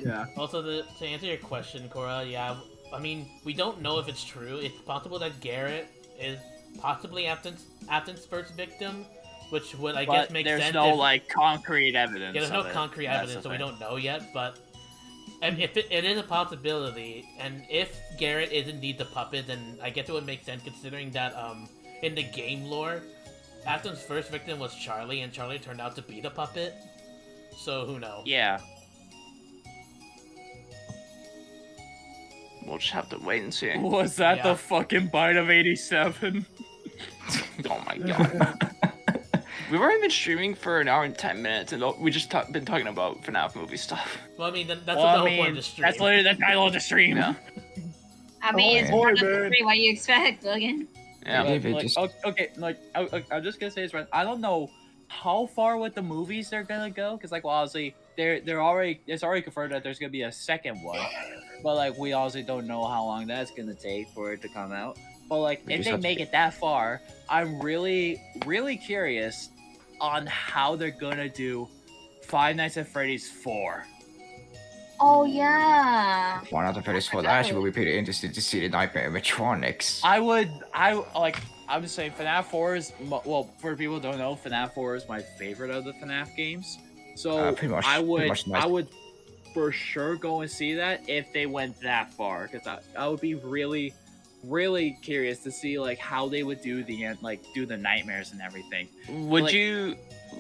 Yeah. Also, to answer your question, Cora, yeah, I mean, we don't know if it's true. It's possible that Garrett is possibly Afton's first victim, which would, I guess, make there's sense. no if, like concrete evidence. yeah, there's no of it. concrete That's evidence, the so we thing. don't know yet. But and if it is a possibility, and if Garrett is indeed the puppet, then I guess it would make sense considering that in the game lore, Afton's first victim was Charlie, and Charlie turned out to be the puppet. So who knows? Yeah. We'll just have to wait and see. Was that Yeah. the fucking Bite of 87? Oh my god. We've already been streaming for an hour and 10 minutes, and we just been talking about FNAF movie stuff. Well, I mean, that's Well, what the I whole point mean, of the stream. that's literally the title of the stream. Yeah. I mean, it's boy, one of the man. three. What you expect, Logan? Yeah. Maybe they Like, just- okay, like I'm just gonna say this right. I don't know how far with the movies they're gonna go, because like, well, obviously it's already confirmed that there's gonna be a second one, but like we obviously don't know how long that's gonna take for it to come out. But like, We if just they have to make it that far, I'm really curious on how they're gonna do Five Nights at Freddy's 4. Oh yeah. One out of Freddy's 4. That actually would be pretty interesting to see the Nightmare Animatronics. I'm just saying FNAF 4 is, well, for people who don't know, FNAF 4 is my favorite of the FNAF games. So Pretty much- I pretty much nice. would for sure go and see that if they went that far, because I would be really curious to see like how they would do the nightmares and everything. Would Like- you,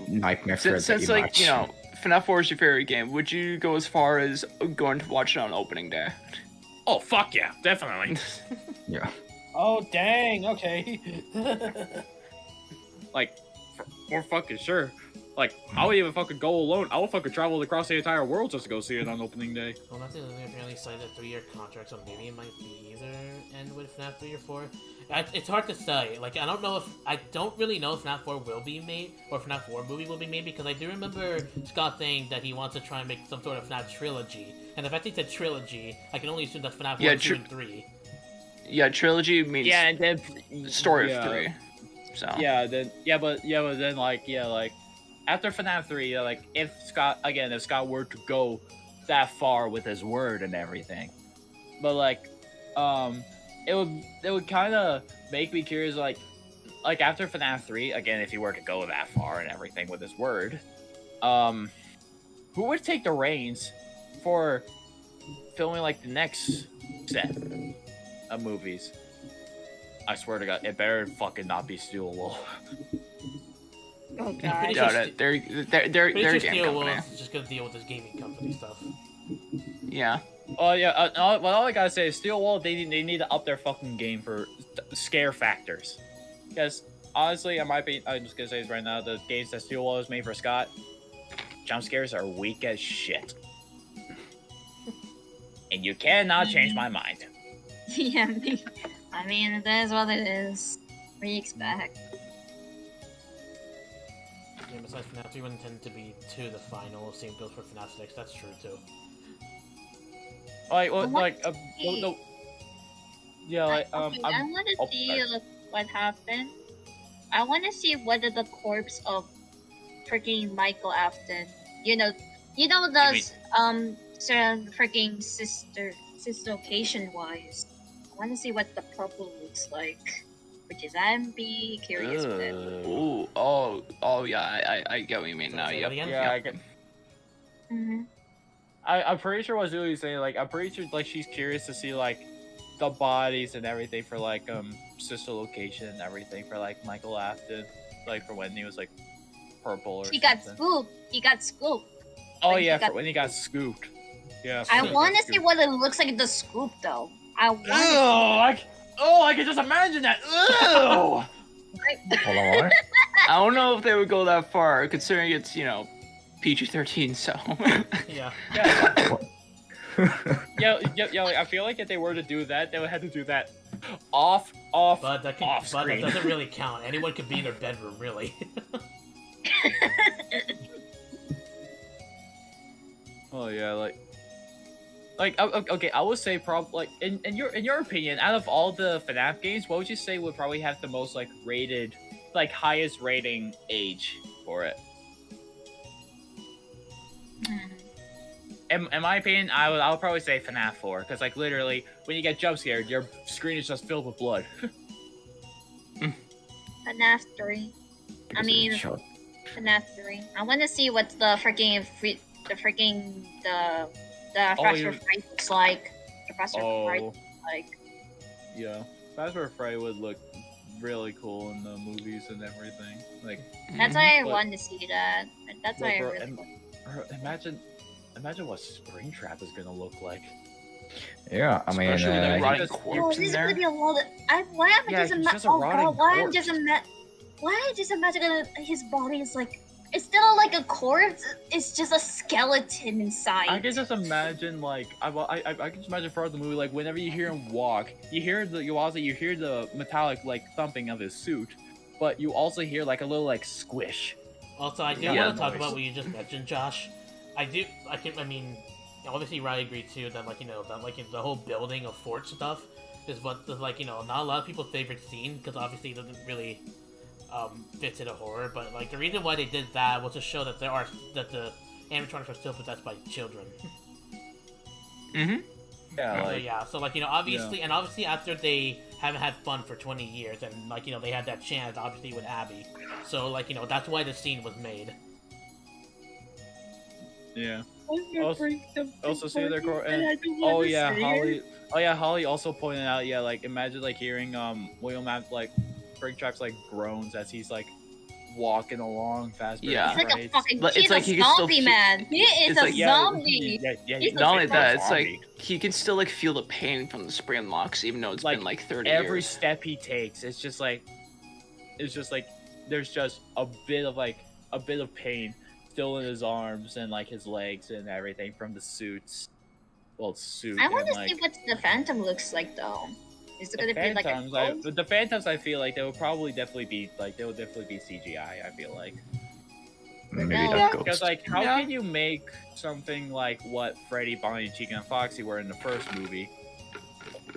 Nightmare Freddy since like, match. FNAF 4 is your favorite game, would you go as far as going to watch it on opening day? Oh fuck yeah, definitely. Yeah. Oh dang! Okay. Like, for fucking sure. Like, I would even fucking go alone. I would fucking travel across the entire world just to go see it on opening day. Well, that's it. They apparently signed a 3-year contract, so maybe it might be either end with FNAF 3 or 4. It's hard to say. Like, I don't really know if FNAF 4 will be made, or FNAF 4 movie will be made, because I do remember Scott saying that he wants to try and make some sort of FNAF trilogy. And the fact that he said trilogy, I can only assume that's FNAF 1, 2, and 3. Yeah, trilogy means Yeah, and then story yeah. of 3. So But then like after FNAF 3, like if Scott were to go that far with his word and everything, but like it would kind of make me curious, like after FNAF 3, again, if he were to go that far and everything with his word, who would take the reins for filming like the next set of movies? I swear to God, it better fucking not be Steel Wool. Oh Pretty god. sure doubt it. They're Pretty a sure game Steel company. Wolf is just gonna deal with this gaming company stuff. Yeah. Oh yeah, well, all I gotta say is Steel Wall, they need to up their fucking game for scare factors. Because honestly, I'm just gonna say this right now, the games that Steel Wall has made for Scott, jump scares are weak as shit. And you cannot change my mind. Yeah, I mean, it is what it is. What do you expect? Yeah, besides FNAF 3 wouldn't tend to be to the final. Same goes for FNAF 6. That's true too. Like, well, What? like, no, yeah, like, I want to oh, see sorry. like, what happened. I want to see whether the corpse of freaking Michael Afton, You know the freaking location wise. I want to see what the purple looks like, which is I'm be curious with it. Ooh, yeah, I get what you mean now. Yep. Yeah, I get. I'm pretty sure what Zuli's saying. Like, I'm pretty sure like she's curious to see like the bodies and everything for like sister location and everything for like Michael Afton, like for when he was like purple or He something. got scooped. He got scooped. Oh Like, yeah, he got- for when he got scooped. Yeah. I for when he want got to see scooped. what it looks like in the scoop though. I want. I can just imagine that. Ew! Hold on, what? I don't know if they would go that far, considering it's PG-13. So. Yeah. Yeah. Like, I feel like if they were to do that, they would have to do that off But that screen. doesn't really count. Anyone could be in their bedroom, really. Oh yeah, okay. I would say probably like in your opinion, out of all the FNAF games, what would you say would probably have the most like rated, like highest rating age for it? In my opinion, I would probably say FNAF 4, because like literally when you get jump scared, your screen is just filled with blood. FNAF 3. I mean, FNAF 3. I want to see what the freaking Professor Fright looks like. Professor Fright looks like. Yeah, Professor Freddy would look really cool in the movies and everything. Like That's why I But- want to see that. That's why I bro, really want. imagine what Springtrap is gonna look like. Yeah, I mean, Especially the rotting Oh, corpse this in is there. gonna be a lot of. Why am I Yeah, just he's ima- just a Oh rotting god, why I'm corpse. just imagining his body is like. It's still like a corpse. It's just a skeleton inside. I can just imagine like I can just imagine throughout the movie, like whenever you hear him walk, you hear the metallic like thumping of his suit, but you also hear like a little like squish. Also, I do Yeah. want to talk about what you just mentioned, Josh. I mean, obviously, Rai agreed too that the whole building of fort stuff is what not a lot of people's favorite scene, because obviously it doesn't really fit in a horror. But like the reason why they did that was to show that the animatronics are still possessed by children. Mm-hmm. Yeah, So obviously, and obviously after they haven't had fun for 20 years, and they had that chance obviously with Abby. So that's why the scene was made. yeah. Also see their core and Holly also pointed out, like imagine like hearing William have like Springtrap's like groans as he's like walking along fast. Yeah. He's like a fucking. But He's it's like a he can still zombie feel- man. He is it's a like- zombie. He's he's a Not only freaking that, it's zombie. like he can still like feel the pain from the spring locks, even though it's Like, been like 30 every years. step he takes, it's just like there's just a bit of pain still in his arms and like his legs and everything from the suits. Well, suit. I want and, to like, see what the Phantom looks like though. Is it gonna be like a Phantoms, ghost? the Phantoms, I feel like they would definitely be CGI. I feel like maybe Yeah. that because goes. like how Yeah. can you make something like what Freddy, Bonnie, Chica, and Foxy were in the first movie?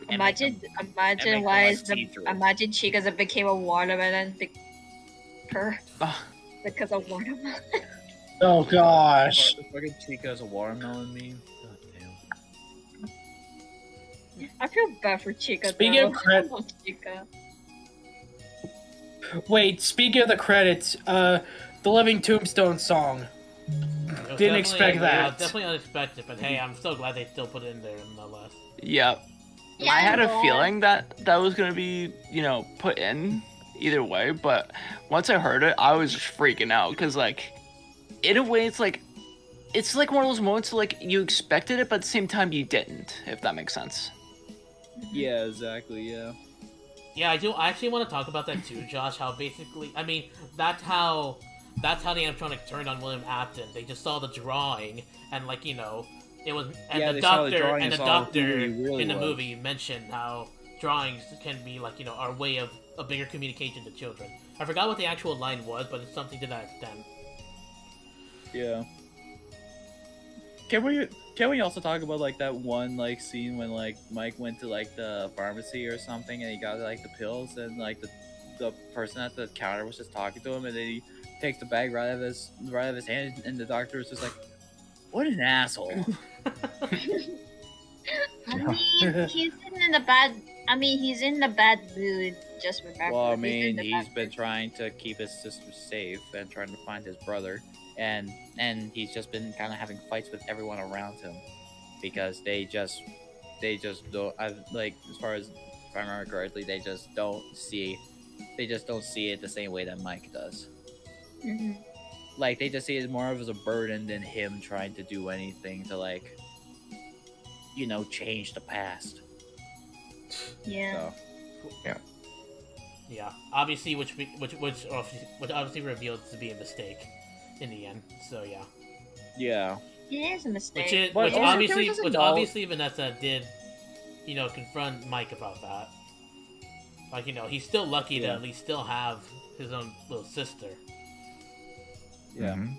and make them- Imagine them, why like, is the see-through. imagine Chica's became a watermelon her Ah. because of watermelon. Oh gosh. What fucking Chica as a watermelon meme? God damn. I feel bad for Chica. Speaking though. of cred- I love Chica. Wait, speaking of the credits, the Living Tombstone song. It was Didn't expect definitely- that. Yeah, definitely unexpected, but hey, I'm so glad they still put it in there nonetheless. Yep. Yeah, I had a know. feeling that was gonna be, put in either way, but once I heard it, I was just freaking out because, like, in a way, it's like one of those moments like you expected it, but at the same time you didn't. If that makes sense. Yeah, exactly. Yeah. Yeah, I do. I actually want to talk about that too, Josh. How basically, I mean, that's how the animatronic turned on William Afton. They just saw the drawing, and it was, and Yeah, the they saw the doctor drawing and the and saw doctor who he really in the was. movie mentioned how drawings can be our way of a bigger communication to children. I forgot what the actual line was, but it's something to that extent. Yeah. Can we also talk about like that one like scene when like Mike went to like the pharmacy or something and he got like the pills and like the person at the counter was just talking to him and then he takes the bag right out of his hand and the doctor was just like, What an asshole. I mean, he's in the bad. I mean, he's in the bad mood. Just remember. Well, I he's in mean, the he's bad been mood. trying to keep his sister safe and trying to find his brother, and he's just been kind of having fights with everyone around him because they just don't. Like, as far as if I remember correctly, they just don't see it the same way that Mike does. Mhm. Like, they just see it more of as a burden than him trying to do anything to, like, change the past. Yeah. So, Yeah, obviously, which obviously revealed to be a mistake in the end. So yeah, yeah. It is a mistake. which also, obviously, there was which a note- obviously Vanessa did, confront Mike about that. Like, he's still lucky to Yeah. at least still have his own little sister. Yeah. Mhm.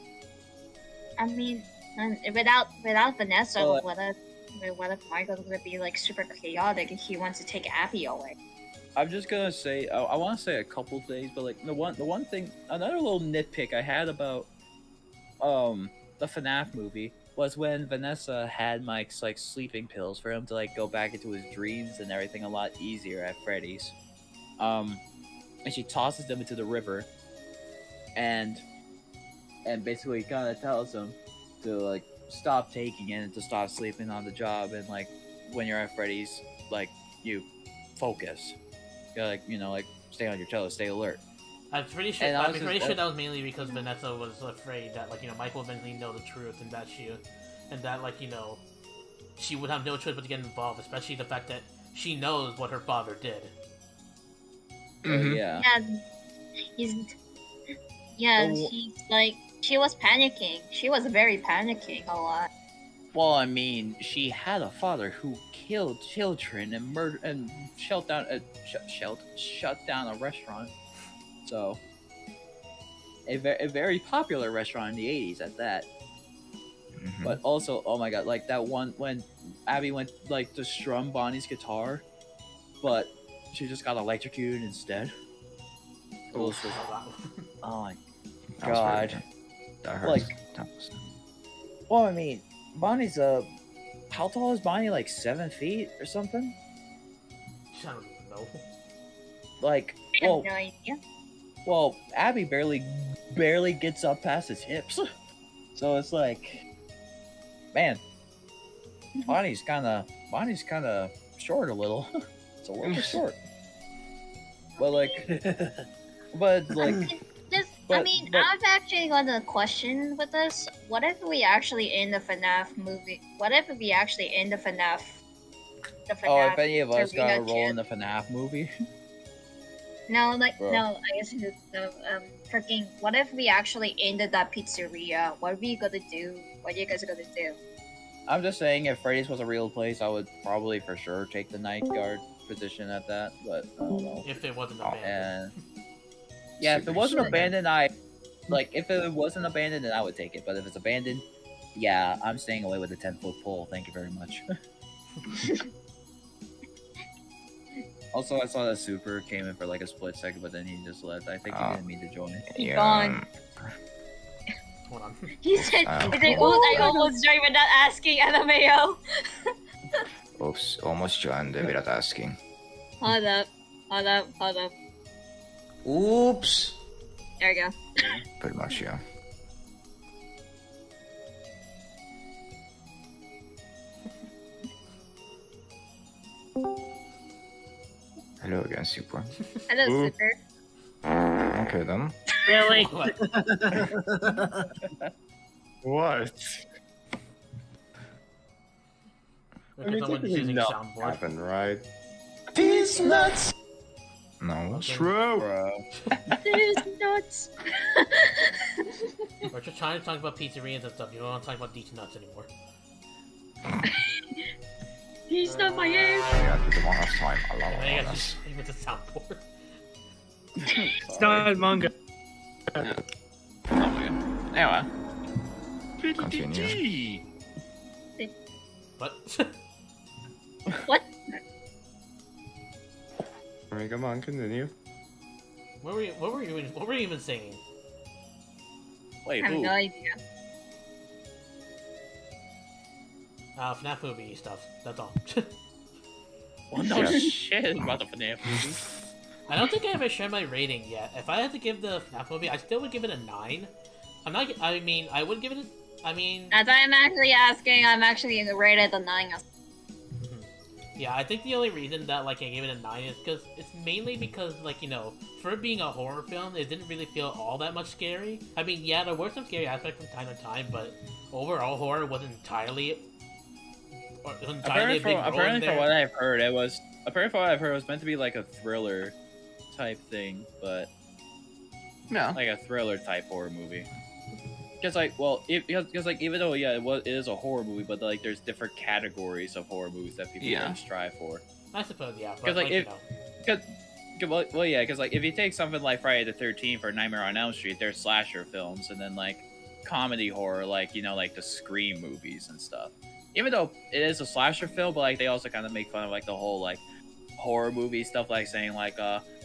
I mean, without Vanessa, Well, what if Michael's gonna be like super chaotic and he wants to take Abby away? I'm just gonna say I want to say a couple things, but like the one thing, another little nitpick I had about the FNAF movie was when Vanessa had Mike's like sleeping pills for him to like go back into his dreams and everything a lot easier at Freddy's. And she tosses them into the river, and basically kind of tells him to like stop taking it and to stop sleeping on the job, and like when you're at Freddy's, like you focus. You gotta, like stay on your toes, stay alert. I'm pretty sure. And I'm honestly, pretty sure that was mainly because Vanessa was afraid that Mike will eventually know the truth and that she would have no choice but to get involved, especially the fact that she knows what her father did. Mhm. Yeah. Yeah, Oh. she's like, she was panicking. She was very panicking a lot. Well, I mean, she had a father who killed children and murdered and shut down a restaurant. So, a very popular restaurant in the 80s at that. Mhm. But also, oh my god, like that one when Abby went like to strum Bonnie's guitar, but she just got electrocuted instead. It was just, oh my That was very- god. That hurts. Like- That was- Well, I mean, Bonnie's how tall is Bonnie? Like 7 feet or something? I don't even know. Like, I have well, no idea. well, Abby barely gets up past his hips. So it's like, man, Bonnie's kind of short a little. It's a little short. But like, but like, I but- mean, but- I've actually got a question with this. What if we actually in the FNAF movie? What if we actually in the FNAF? oh, if any of us got a Arena role kid? in the FNAF movie, No, like Bro. no. I guess no. Freaking. What if we actually ended that pizzeria? What are we gonna do? What are you guys gonna do? I'm just saying, if Freddy's was a real place, I would probably for sure take the night guard position at that. But I don't know. If it wasn't Oh, abandoned. And yeah, if it Super wasn't sorry. abandoned, if it wasn't abandoned, then I would take it. But if it's abandoned, yeah, I'm staying away with the 10-foot pole. Thank you very much. Also, I saw that Super came in for like a split second, but then he just left. I think he Oh. didn't mean to join. He Yeah. gone. Hold on. He said, Oh. he said, "Oh, I almost joined without asking." LMAO. Oops, almost joined without asking. Hold up. Hold up. Hold up. Oops. There we go. Pretty much, yeah. Hello again, Super. Hello, Ooh. Super. Okay then. Really? What? What? Because someone's using no soundboard. happened, right? These nuts. No. True. Bro. This is nuts. We're just trying to talk about pizzerias and stuff. You don't want to talk about these nuts anymore. He's not my ass. I got to the one last time. I love And then you all guys this. just with the soundboard. It's not manga. Anyway, Continue. What? What? Alright, come on, continue. What were you even saying? Wait, I have who? no idea. FNAF movie stuff. That's all. Well, no Yeah. shit about the FNAF movie. I don't think I ever shared my rating yet. If I had to give the FNAF movie, I still would give it a 9. I'm not. I mean, I would give it. I mean, As I'm actually asking, I'm actually rated a 9. yeah. I think the only reason that like I gave it a 9 is because it's mainly because like for it being a horror film, it didn't really feel all that much scary. I mean, yeah, there were some scary aspects from time to time, but overall horror wasn't entirely. Apparently, from what I've heard, it was meant to be like a thriller type thing, but Yeah. like a thriller type horror movie. Because even though it is a horror movie, but like there's different categories of horror movies that people can strive for. I suppose, yeah. Because But, because like if you take something like Friday the 13th or Nightmare on Elm Street, they're slasher films, and then like comedy horror, like like the Scream movies and stuff. Even though it is a slasher film, but like they also kind of make fun of like the whole like horror movie stuff, like saying like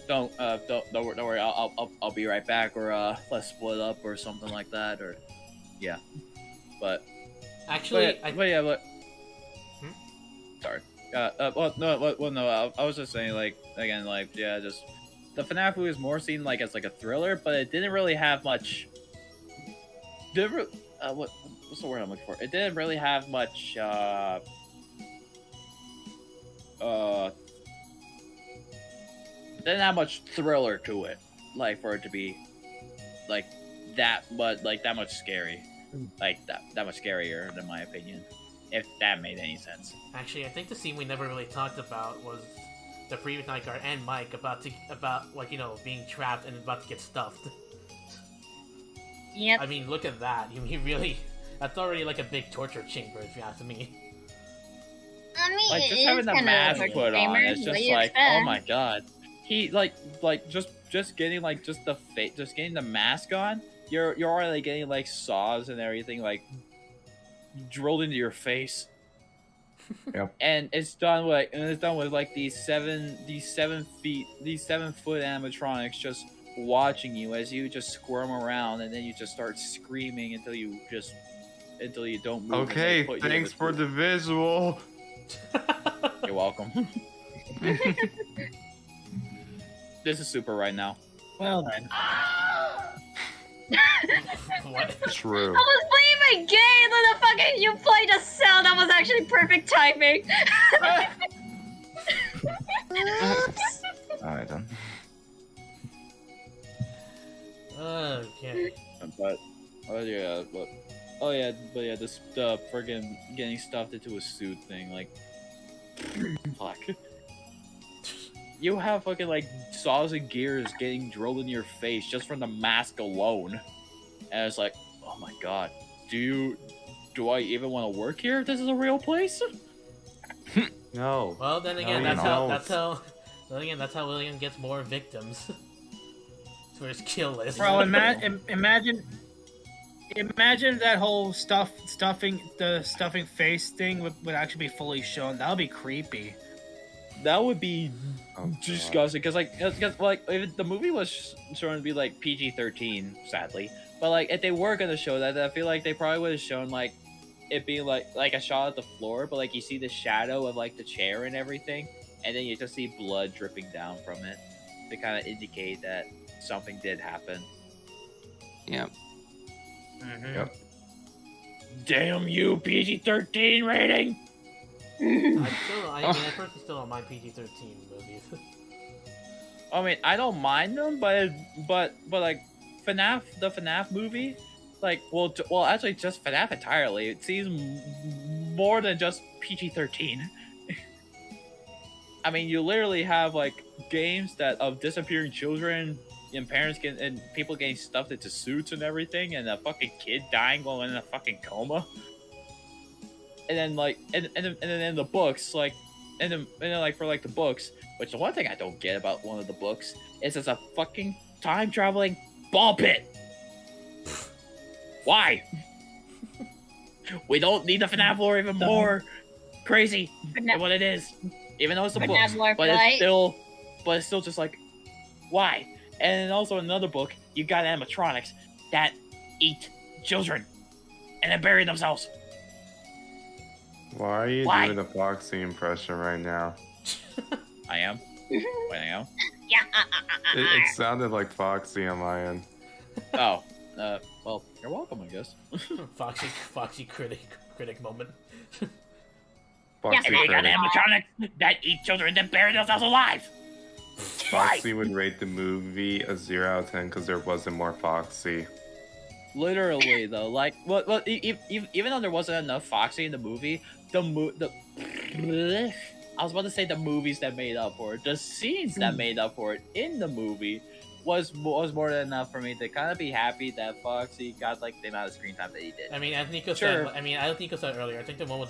don't worry, I'll be right back, or let's split up or something like that, or yeah. But actually, sorry. I was just saying, like, again, like, yeah, just the FNAF movie is more seen like as like a thriller, but it didn't really have much. What's the word I'm looking for? It didn't really have much. Didn't have much thriller to it, like for it to be like that, but like that much scary, like that much scarier, in my opinion. If that made any sense. Actually, I think the scene we never really talked about was the previous night guard and Mike about like being trapped and about to get stuffed. Yep. I mean, look at that. He really. That's already like a big torture chamber, if you ask me. I mean, Like just having the mask put on, it's just like, oh my god. He like just getting like just getting the mask on. You're already getting like saws and everything like drilled into your face. Yep. And it's done with like these 7 foot animatronics just watching you as you just squirm around, and then you just start screaming until you don't move. Okay, thanks for the visual. You're welcome. This is super right now. Well then. What? True. I was playing my game, and the fucking you played a sound that was actually perfect timing. Alright then. Okay. But this friggin' getting stuffed into a suit thing, like, fuck. You have fucking like saws and gears getting drilled in your face just from the mask alone, and it's like, oh my god, do I even want to work here? This is a real place. No. Well, then again, No, that's how William gets more victims. For his kill list. Bro, imagine that whole stuffing face thing would actually be fully shown. That would be creepy. That would be Oh, disgusting, because if the movie was shown to be like PG-13, sadly, but like if they were gonna show that, I feel like they probably would have shown like it being like a shot at the floor, but like you see the shadow of like the chair and everything, and then you just see blood dripping down from it to kind of indicate that something did happen. Yep. Mm-hmm. Yep. Damn you, PG-13 rating. I personally still don't mind PG-13 movies. I mean, I don't mind them, but like FNAF, the FNAF movie, like actually just FNAF entirely. It seems more than just PG-13. I mean, you literally have like games of disappearing children and parents and people getting stuffed into suits and everything, and a fucking kid dying while in a fucking coma. And then like and then in the books, like and then like for like the books, which the one thing I don't get about one of the books is it's a fucking time traveling ball pit. Why? We don't need the FNAF lore even more crazy than what it is. Even though it's a book, but it's still just like, why? And also in another book, you got animatronics that eat children and then bury themselves. Why are you Why? doing the Foxy impression right now? I am. Wait, I am. Yeah. It sounded like Foxy on my end. Oh. Well, you're welcome, I guess. Foxy critic moment. Foxy, and they got critic. animatronics that eat children that bury themselves alive. Foxy would rate the movie a 0 out of 10 because there wasn't more Foxy. Literally, though, like, even though there wasn't enough Foxy in the movie, I was about to say the movies that made up for it, the scenes that made up for it in the movie was more than enough for me to kind of be happy that Foxy got like the amount of screen time that he did. I mean, as Nico Sure. said, as Nico said earlier, I think the one with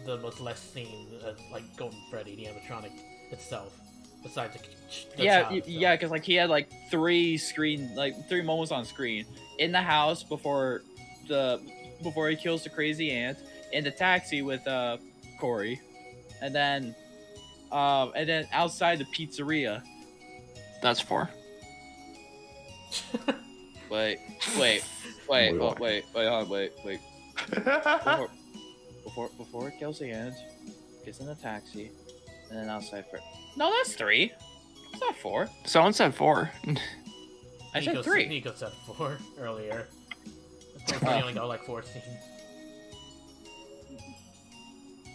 the most less seen, like Golden Freddy, the animatronic itself, besides the Yeah, child itself. yeah, because like he had like three moments on screen in the house before he kills the crazy aunt, in the taxi with Corey, and then outside the pizzeria. That's 4. Wait, hold on, wait. Before it kills the aunt, gets in the taxi, and then outside for. No, that's 3. It's not 4. Someone said 4. I said 3. Nico said 4 earlier. We only got like 4 scenes.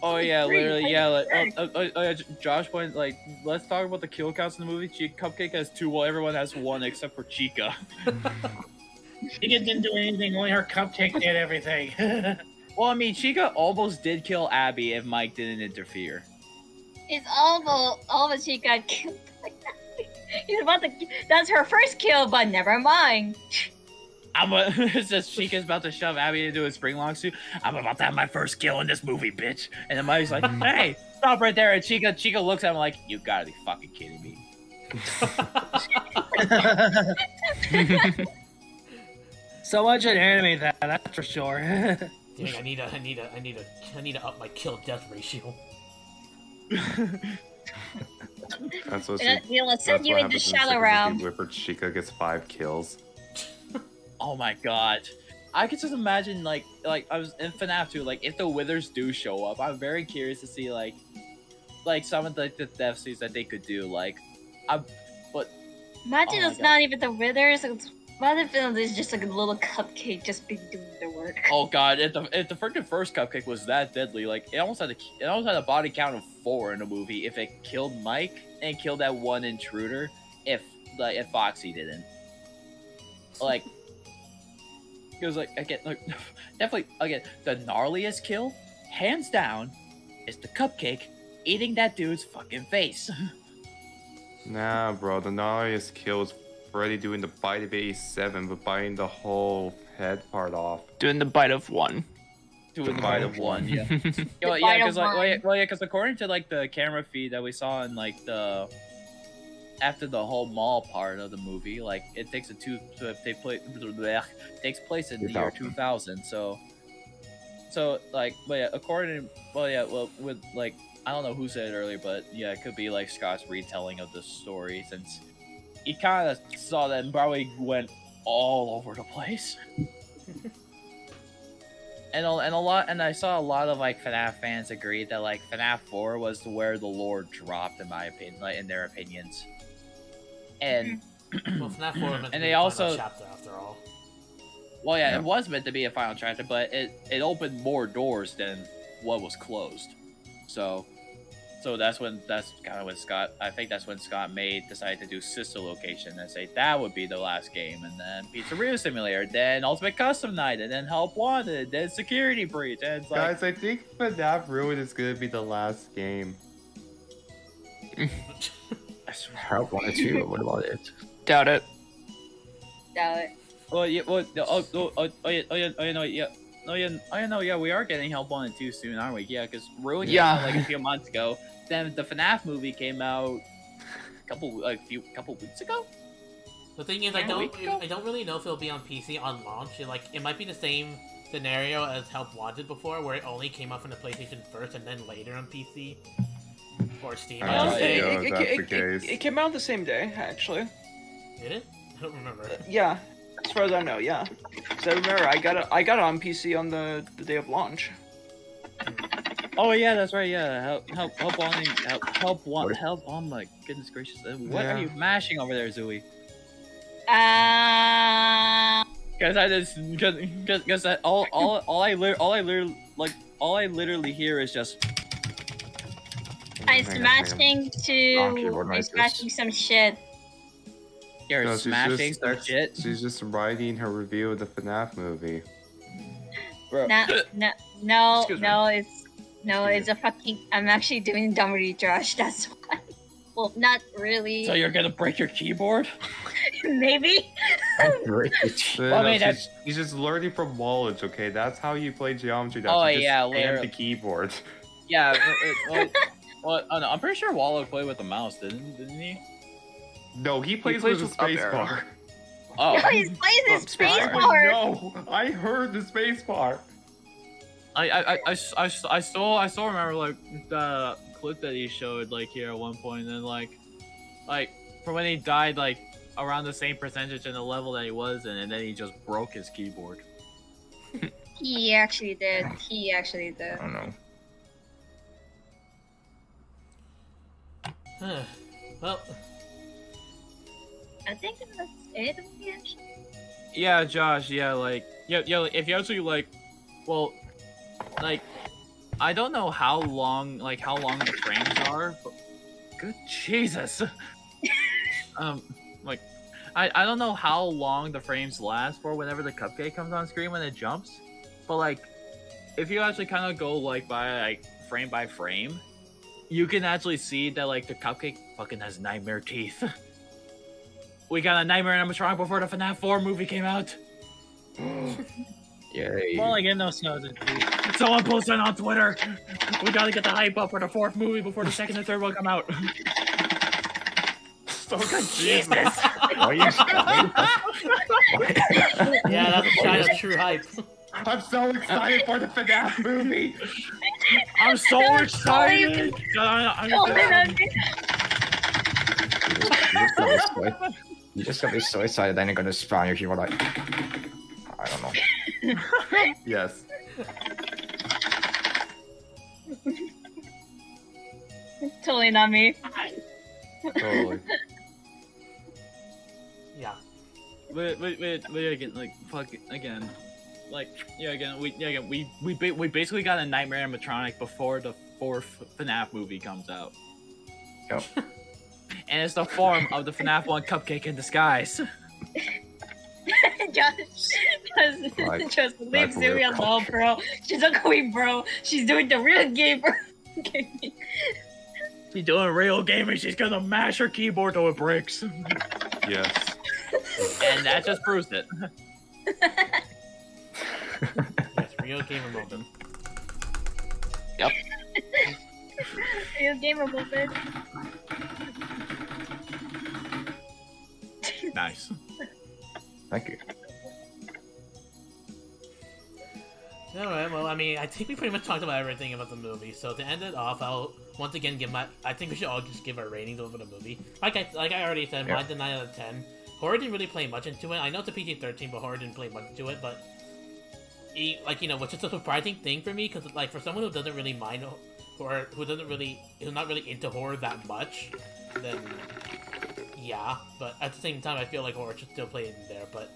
Oh yeah, 3, literally, yeah. Like, six. yeah, Josh point. Like, let's talk about the kill counts in the movie. Cupcake has 2, while everyone has 1 except for Chica. Chica didn't do anything, only her cupcake did everything. Well, I mean, Chica almost did kill Abby if Mike didn't interfere. It's almost she got killed. He's about to. That's her first kill, but never mind. It's just Chica's about to shove Abby into a spring long suit. I'm about to have my first kill in this movie, bitch. And then Mike's like, "Hey, stop right there!" And Chica looks at him like, "You gotta be fucking kidding me." So much in anime that's for sure. Dang, I need to up my kill death ratio. That's what Let's send you into Shadow Realm. Whipper Chica gets 5 kills. Oh my god. I could just imagine like I was in FNAF 2, like if the Withers do show up, I'm very curious to see like some of the death scenes that they could do. Like Imagine Oh my it's God. not even the Withers. What if it's just like a little cupcake just been doing the work? oh god, if the freaking first cupcake was that deadly, like it almost had a body count of 4 in the movie if it killed Mike and killed that one intruder if Foxy didn't. Like because like again like definitely again the gnarliest kill, hands down, is the cupcake eating that dude's fucking face. Nah, bro, the gnarliest kill is Freddy doing the bite of 87, but biting the whole head part off. Doing the bite of 1. Doing the bite of 1, yeah. The Yeah, bite because of like, one. because according to like the camera feed that we saw in like the after the whole mall part of the movie, like it takes takes place in the year 2000. So like, with like I don't know who said it earlier, but yeah, it could be like Scott's retelling of the story since he kind of saw that and probably went all over the place. And I saw a lot of like FNAF fans agree that like FNAF 4 was where the lore dropped in my opinion, like in their opinions. And Well, FNAF 4 meant to And be they the final also- chapter after all. well, yeah, Yeah. it was meant to be a final chapter, but it opened more doors than what was closed. So that's kind of when Scott. I think that's when Scott decided to do Sister Location and say that would be the last game, and then Pizzeria Simulator, then Ultimate Custom Night, and then Help Wanted, then Security Breach, and it's like Guys, I think FNAF Ruin is gonna be the last game. Help 1 or 2, what about it? Doubt it. Doubt it. well, yeah, we are getting Help Wanted 2 soon, aren't we? Yeah, because Ruin came out like a few months ago. Then the FNAF movie came out a couple weeks ago. The thing is, I don't really know if it'll be on PC on launch. It might be the same scenario as Help Wanted before, where it only came out from the PlayStation first and then later on PC or Steam. I should say. Yeah, that's the case. It came out the same day, actually. Did it? I don't remember. Yeah, as far as I know, yeah. So I remember I got it on PC on the day of launch. Oh yeah, that's right. Yeah, help wanting help. Oh my goodness gracious! What are you mashing over there, Zooey? Because I just because all I literally hear is just. I'm smashing some shit. You're No, smashing some shit. She's just writing her review of the FNAF movie. Bro. It's a fucking. I'm actually doing dumb retrash. That's why. Well, not really. So you're gonna break your keyboard? Maybe. He's just learning from knowledge, okay? That's how you play geometry. Oh, you just yeah, spam literally. the keyboard. Yeah. Well, no, I'm pretty sure Wallow played with the mouse, didn't he? No, he plays with the space bar. Oh. No, he's playing his space I bar. know. I heard the space bar. I still remember like the clip that he showed like here at one point, and then like for when he died like around the same percentage in the level that he was in, and then he just broke his keyboard. He actually did. I don't know. Well, I think that's it. Actually. Yeah, Josh. Yeah, like if you actually like, well, like I don't know how long the frames are, but good Jesus. Like I don't know how long the frames last for whenever the cupcake comes on screen when it jumps, but like if you actually kind of go like by frame, you can actually see that like the cupcake fucking has nightmare teeth. We got a nightmare animatronic before the FNAF 4 movie came out. Yay. Well, I get no snow. Someone posted on Twitter. We gotta get the hype up for the 4th movie before the 2nd and 3rd one come out. So Jesus. Why are you yeah, that's a sign of true hype. I'm so excited for the FNAF movie. I'm so excited. You just got me so excited, then you're gonna spawn your keyboard like. I don't know. Yes. Totally not me. Totally. Yeah. But again, like fuck again, like we basically got a nightmare animatronic before the 4th FNAF movie comes out. Yep. And it's the form of the FNAF 1 cupcake in disguise. Just leave Zooey alone, bro. She's a queen, bro. She's doing the real game, bro. She's doing real gaming. She's gonna mash her keyboard till it breaks. Yes. And that just proves it. Yes, real gamer moment. Yep. Real gamer moment. Nice. Thank you. Alright, well, I mean, I think we pretty much talked about everything about the movie, so to end it off, I'll once again give I think we should all just give our ratings over the movie. Like I already said, mine's a 9 out of 10. Horror didn't really play much into it. I know it's a PG-13, but horror didn't play much into it, but like, you know, which is a surprising thing for me, because like for someone who doesn't really mind horror, who's not really into horror that much, then yeah, but at the same time I feel like horror should still play in there, but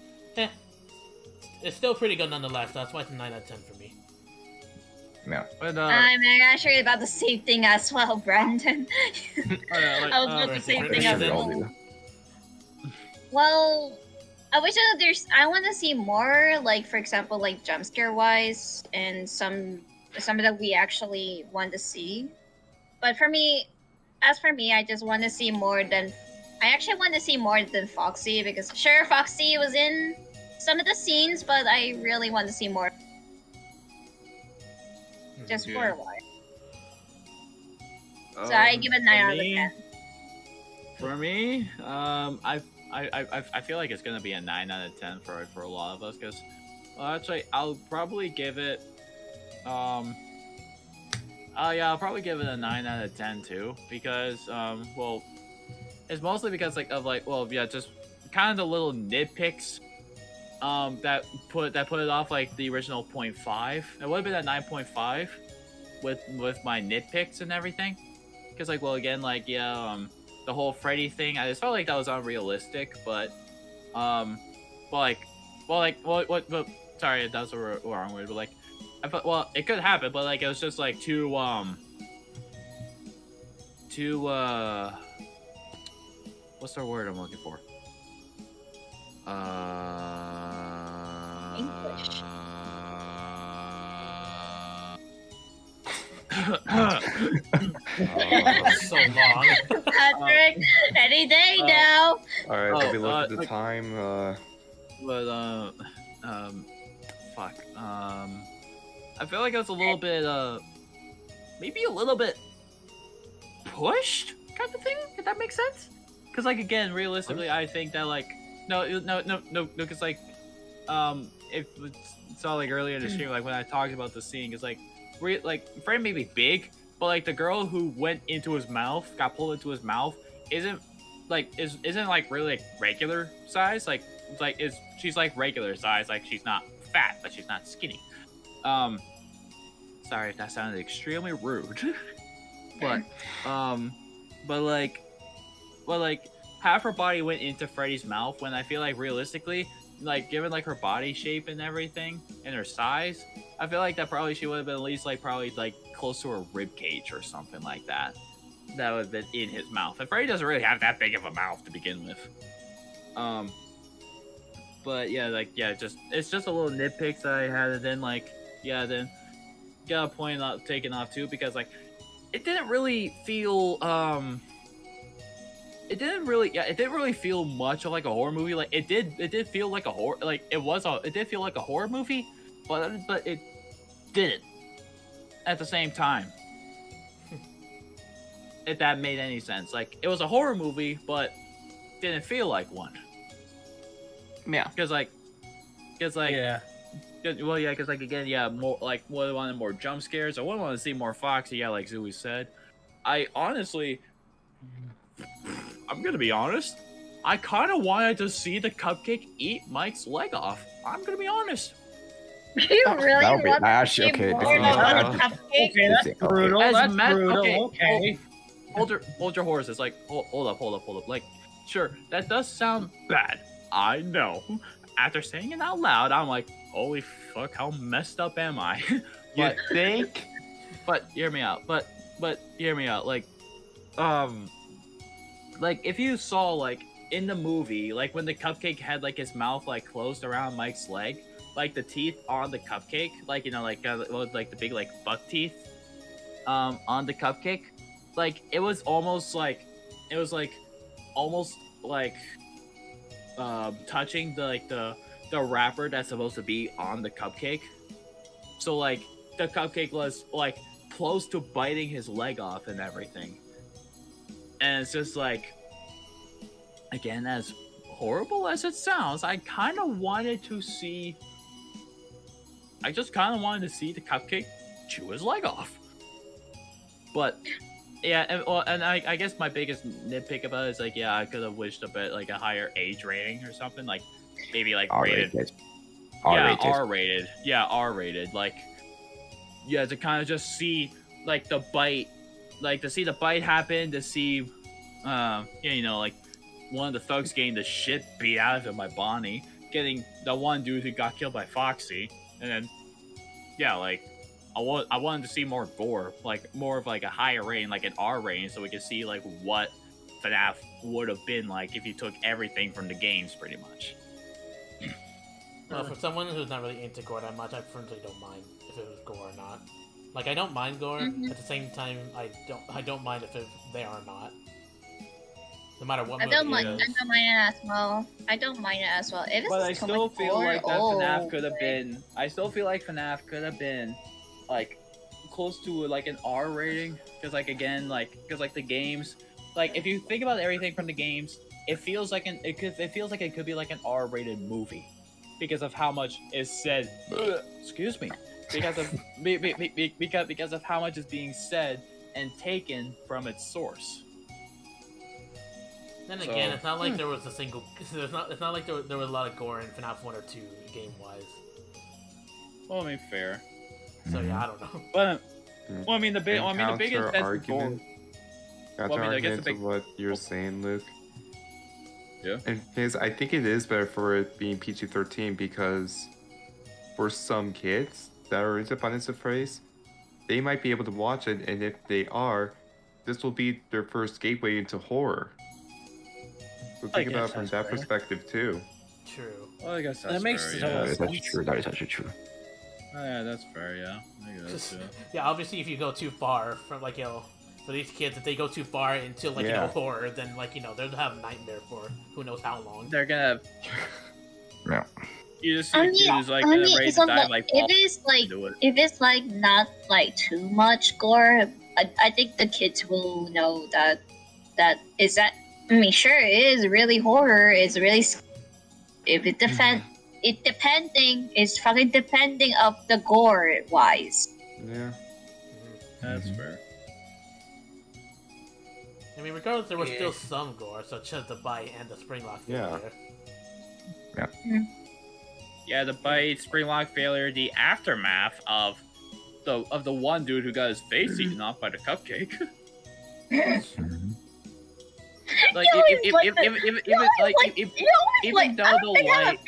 it's still pretty good nonetheless. That's why it's a 9 out of 10 for me. Yeah. But, I'm actually about the same thing as well, Brandon. I was about the same thing as well. Well, I wish I want to see more, like for example, like jump scare wise, and some that we actually want to see. But for me, I just want to see more than. I actually want to see more than Foxy, because sure, Foxy was in some of the scenes, but I really want to see more. Just for a while. So I give it 9 out of 10. For me, I feel like it's gonna be a 9 out of 10 for a lot of us, because actually I'll probably give it I'll probably give it a 9 out of 10 too, because well, it's mostly because just kind of the little nitpicks that put it off like the original 0.5. It would have been at 9.5, with my nitpicks and everything, because like, well, again, like, yeah, the whole Freddy thing, I just felt like that was unrealistic, but sorry, that's the wrong word, but like, I thought, well, it could happen, but like, it was just like too what's the word I'm looking for? English. So long. Patrick, any day now. Alright, let me look at the like- time. But fuck. I feel like it was a little bit maybe a little bit pushed kind of thing. If that makes sense. Because like, again, realistically, I think that like no, because like if it's all like earlier in the stream, like when I talked about the scene, it's like Freddy may be big, but like the girl who went into his mouth, got pulled into his mouth, isn't like really like regular size. Like she's like regular size. Like she's not fat, but she's not skinny. Sorry if that sounded extremely rude. but like half her body went into Freddy's mouth, when I feel like realistically, like given like her body shape and everything and her size, I feel like that probably she would have been at least like probably like close to her rib cage or something like that. That would have been in his mouth. And Freddy doesn't really have that big of a mouth to begin with. But yeah, like it's just a little nitpicks that I had, and then like then got a point out taken off too, because like it didn't really feel it didn't really feel much of like a horror movie. Like it did feel like a horror, like it did feel like a horror movie, but it didn't at the same time. If that made any sense. Like it was a horror movie, but didn't feel like one. Yeah. Because like Yeah. well, yeah, because like again, yeah, more like one wanted more jump scares. I wanted to see more Foxy. Yeah, like Zooey said. I honestly, I'm gonna be honest. I kind of wanted to see the cupcake eat Mike's leg off. I'm gonna be honest. You That really would be want to actually see okay. more This is of a not- cupcake? Okay, that's Okay. brutal. As That's Matt- brutal. okay, Okay. Hold your horses. Like, hold up. Like, sure, that does sound bad. I know. After saying it out loud, I'm like, holy fuck, how messed up am I? You think? But hear me out. But hear me out. Like if you saw like in the movie, like when the cupcake had like his mouth like closed around Mike's leg, like the teeth on the cupcake, like, you know, like the big like buck teeth on the cupcake, like it was almost like touching the wrapper that's supposed to be on the cupcake. So like the cupcake was like close to biting his leg off and everything. And it's just like, again, as horrible as it sounds, I just kind of wanted to see the cupcake chew his leg off. But yeah, and I guess my biggest nitpick about it is like, yeah, I could have wished a bit like a higher age rating or something, like maybe like rated. R-rated. Yeah, R-rated. Yeah, R-rated. Like, yeah, to kind of just see like the bite, like to see the bite happen, to see, yeah, you know, like one of the thugs getting the shit beat out of him by Bonnie, getting the one dude who got killed by Foxy, and then, yeah, like I wanted to see more gore, like more of like a higher rating, like an R rating, so we could see like what FNAF would have been like if you took everything from the games, pretty much. Well, for someone who's not really into gore that much, I frankly don't mind if it was gore or not. Like, I don't mind gore. Mhm. At the same time, I don't mind if they are not. No matter what I movie don't mind. it I is. don't mind it as well. I don't mind it as well. If But I it's too still much feel gore, like that FNAF could have okay. been. I still feel like FNAF could have been, like, close to like an R rating, because like again, like because like the games, like if you think about everything from the games, it feels like it could be like an R rated movie, because of how much is said. Excuse me. Because of because of how much is being said and taken from its source. Then again, So- it's not like there was a single. It's not like there was a lot of gore in FNAF 1 or 2 game wise. Well, I mean, fair. So yeah, I don't know. Well, I mean, the biggest Counter that's argument. Counter Well, I mean, I guess argument the to what you're saying, Luke. Yeah. And because I think it is better for it being PG-13 because for some kids that are into Abundance of Praise, they might be able to watch it, and if they are, this will be their first gateway into horror. So think about it from that perspective too. True. Well, I guess That that's makes fair, total That yeah. is actually true. That is actually true. Oh, yeah, that's fair. Yeah. I guess. Yeah. Yeah, obviously, if you go too far from like for these kids, if they go too far into like horror, then like they'll have a nightmare for who knows how long. They're gonna. Yeah. You just see dudes like ready to die like. If it's like not like too much gore, I think the kids will know that is that. I mean, sure, it is really horror. It's really. If it it's fucking depending of the gore wise. Yeah. That's fair. I mean, regardless, there was still some gore, such as the bite and the spring lock failure. Yeah, the bite, spring lock failure, the aftermath of the one dude who got his face eaten off by the cupcake. Like even though the light,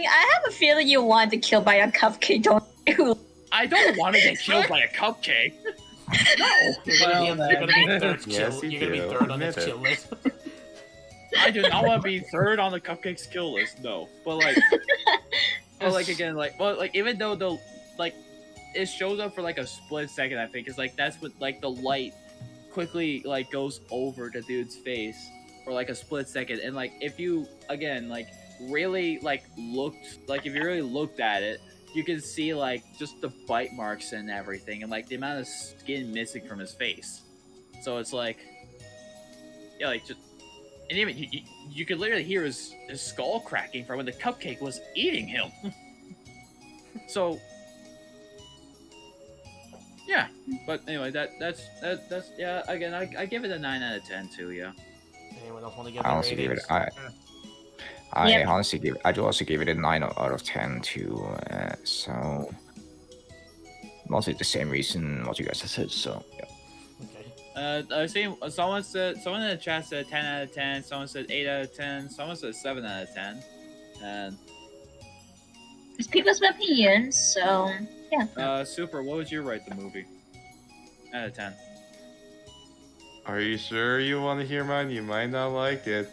I have a feeling you want to kill by a cupcake, don't you? I don't want to get killed by a cupcake. No. You're gonna be third. Yes, You're gonna be third on this kill list. I do not want to be third on the cupcake's kill list. No, but again, even though it shows up for like a split second, I think it's like that's what like the light quickly like goes over the dude's face for like a split second, and like if you again like really like if you really looked at it, you can see like just the bite marks and everything, and like the amount of skin missing from his face. So it's like, yeah, like just, and even you could literally hear his skull cracking from when the cupcake was eating him. So. Yeah, but anyway, that's yeah. Again, I give it a 9 out of 10 too. Yeah. Anyone else want to give I it honestly give it. I do also give it a 9 out of 10 too. So mostly the same reason what you guys have said. So yeah. Okay. I see someone in the chat said 10 out of 10. Someone said 8 out of 10. Someone said 7 out of 10. And It's people's opinions, so yeah. Super, what would you rate the movie? Out of 10. Are you sure you want to hear mine? You might not like it.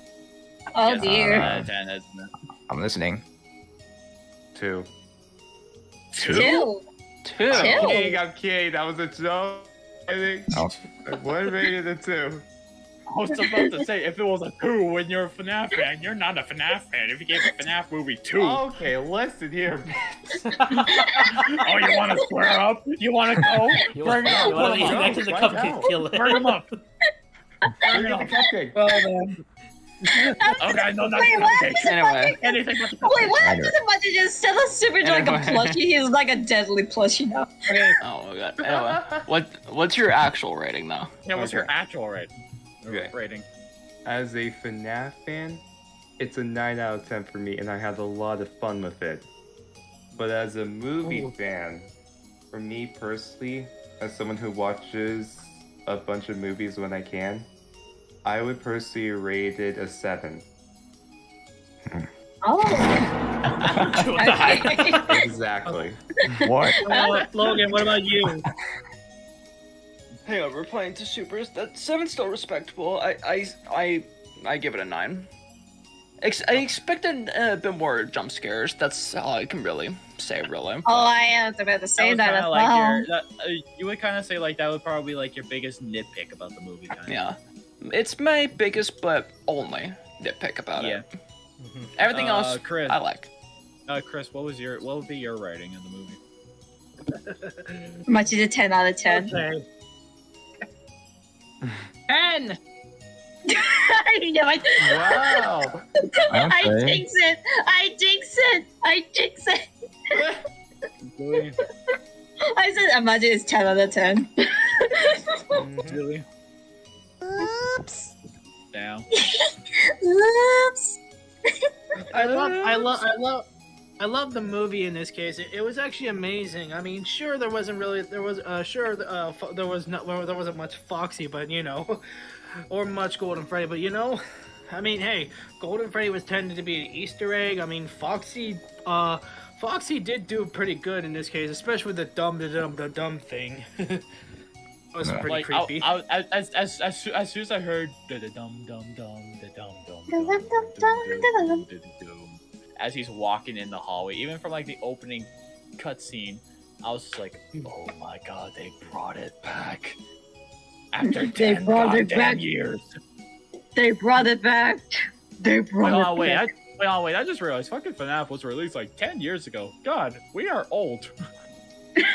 Oh Yes, dear. out of 10. I'm listening. 2. 2. I'm kidding. That was a joke. I think Oh. one rated a 2. I was about to say, if it was a 2 when you're a FNAF fan, you're not a FNAF fan. If you gave a FNAF movie 2. Okay, listen here, bitch. Oh, you want to square up? You want to go? Bring it up. You want to be next to the Right cupcake now. kill list. Bring him up. Bring up the cupcake. Well then. Okay, no, not Wait, the what? cupcake. Anyway, Anything but the Wait, cupcake. what Anyway. happened to Muddy just sell a super like a Anyway. plushie? He's like a deadly plushie now. oh my god. Anyway, what's your actual rating though? Yeah, what's your actual Okay. rating? As a FNAF fan, it's a 9 out of 10 for me, and I had a lot of fun with it. But as a movie fan, for me personally, as someone who watches a bunch of movies when I can, I would personally rate it a 7. Oh. What the heck? Exactly. What? Logan, what about you? Hang on, we're playing to supers. That 7's still respectable. I give it a 9. I expected a bit more jump scares. That's all I can really say, really. Oh, I was about to say that as well. You would kind of say like that would probably be like your biggest nitpick about the movie. Kind of. Yeah, it's my biggest but only nitpick about Yeah. it. Everything else, Chris. I like. Chris, what would be your rating of the movie? Much is a 10 out of 10. Okay. 10. I know. Wow. I Okay. jinx it. I jinx it. I said Imagine is 10 out of 10. Really? Oops. Down. Oops. I I love the movie in this case. It was actually amazing. I mean, sure there wasn't much Foxy, but you know, or much Golden Freddy, but you know, I mean, hey, Golden Freddy was tended to be an Easter egg. I mean, Foxy did do pretty good in this case, especially with the dumb thing. That was pretty creepy. As soon as I heard the dum as he's walking in the hallway, even from like the opening cutscene, I was just like, oh my god, they brought it back. After 10 goddamn years. They brought it back. They brought it back. Wait, I just realized fucking FNAF was released like 10 years ago. God, we are old.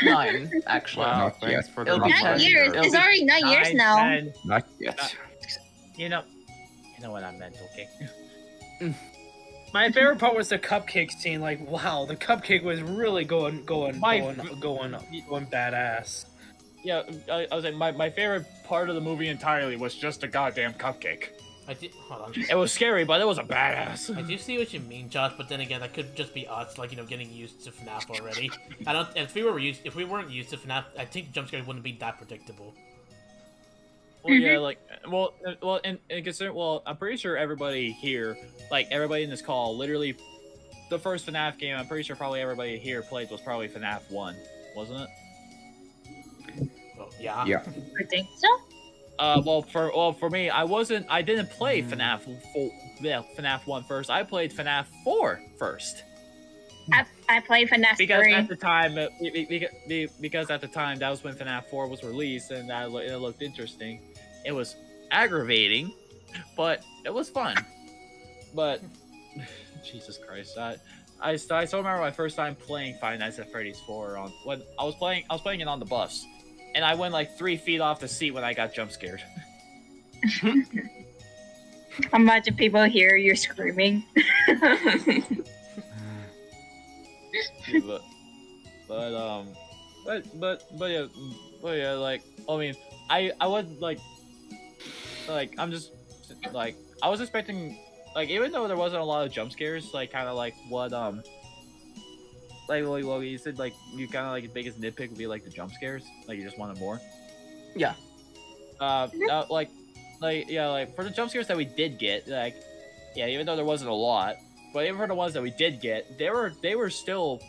9, actually. Wow, thanks for the It'll be 9 reminder. years. It's already 9 years now. 10. Not yet. You know what I meant, okay? My favorite part was the cupcake scene. Like, wow, the cupcake was really going badass. Yeah, I was like, my favorite part of the movie entirely was just a goddamn cupcake. Hold on. It was scary, but it was a badass. I do see what you mean, Josh, but then again, that could just be us, like, you know, getting used to FNAF already. If we weren't used to FNAF, I think the jump scare wouldn't be that predictable. Well, yeah, like, I'm pretty sure everybody here, like, everybody in this call, literally, the first FNAF game, I'm pretty sure probably everybody here played was probably FNAF 1, wasn't it? Well, yeah. Yeah. I think so. For me, I didn't play FNAF 1 first. I played FNAF 4 first. I played FNAF 3. Because at the time that was when FNAF 4 was released, and it looked interesting. It was aggravating, but it was fun. But Jesus Christ, I still remember my first time playing Five Nights at Freddy's 4 when I was playing it on the bus, and I went like 3 feet off the seat when I got jump scared. Imagine people hear you screaming. but yeah, like, I mean, I would like I'm just like, I was expecting, like, even though there wasn't a lot of jump scares, like, kind of like what like well, you said, like, you kind of like your biggest nitpick would be like the jump scares, like you just wanted more. Yeah. Like for the jump scares that we did get, like, yeah, even though there wasn't a lot, but even for the ones that we did get, they were still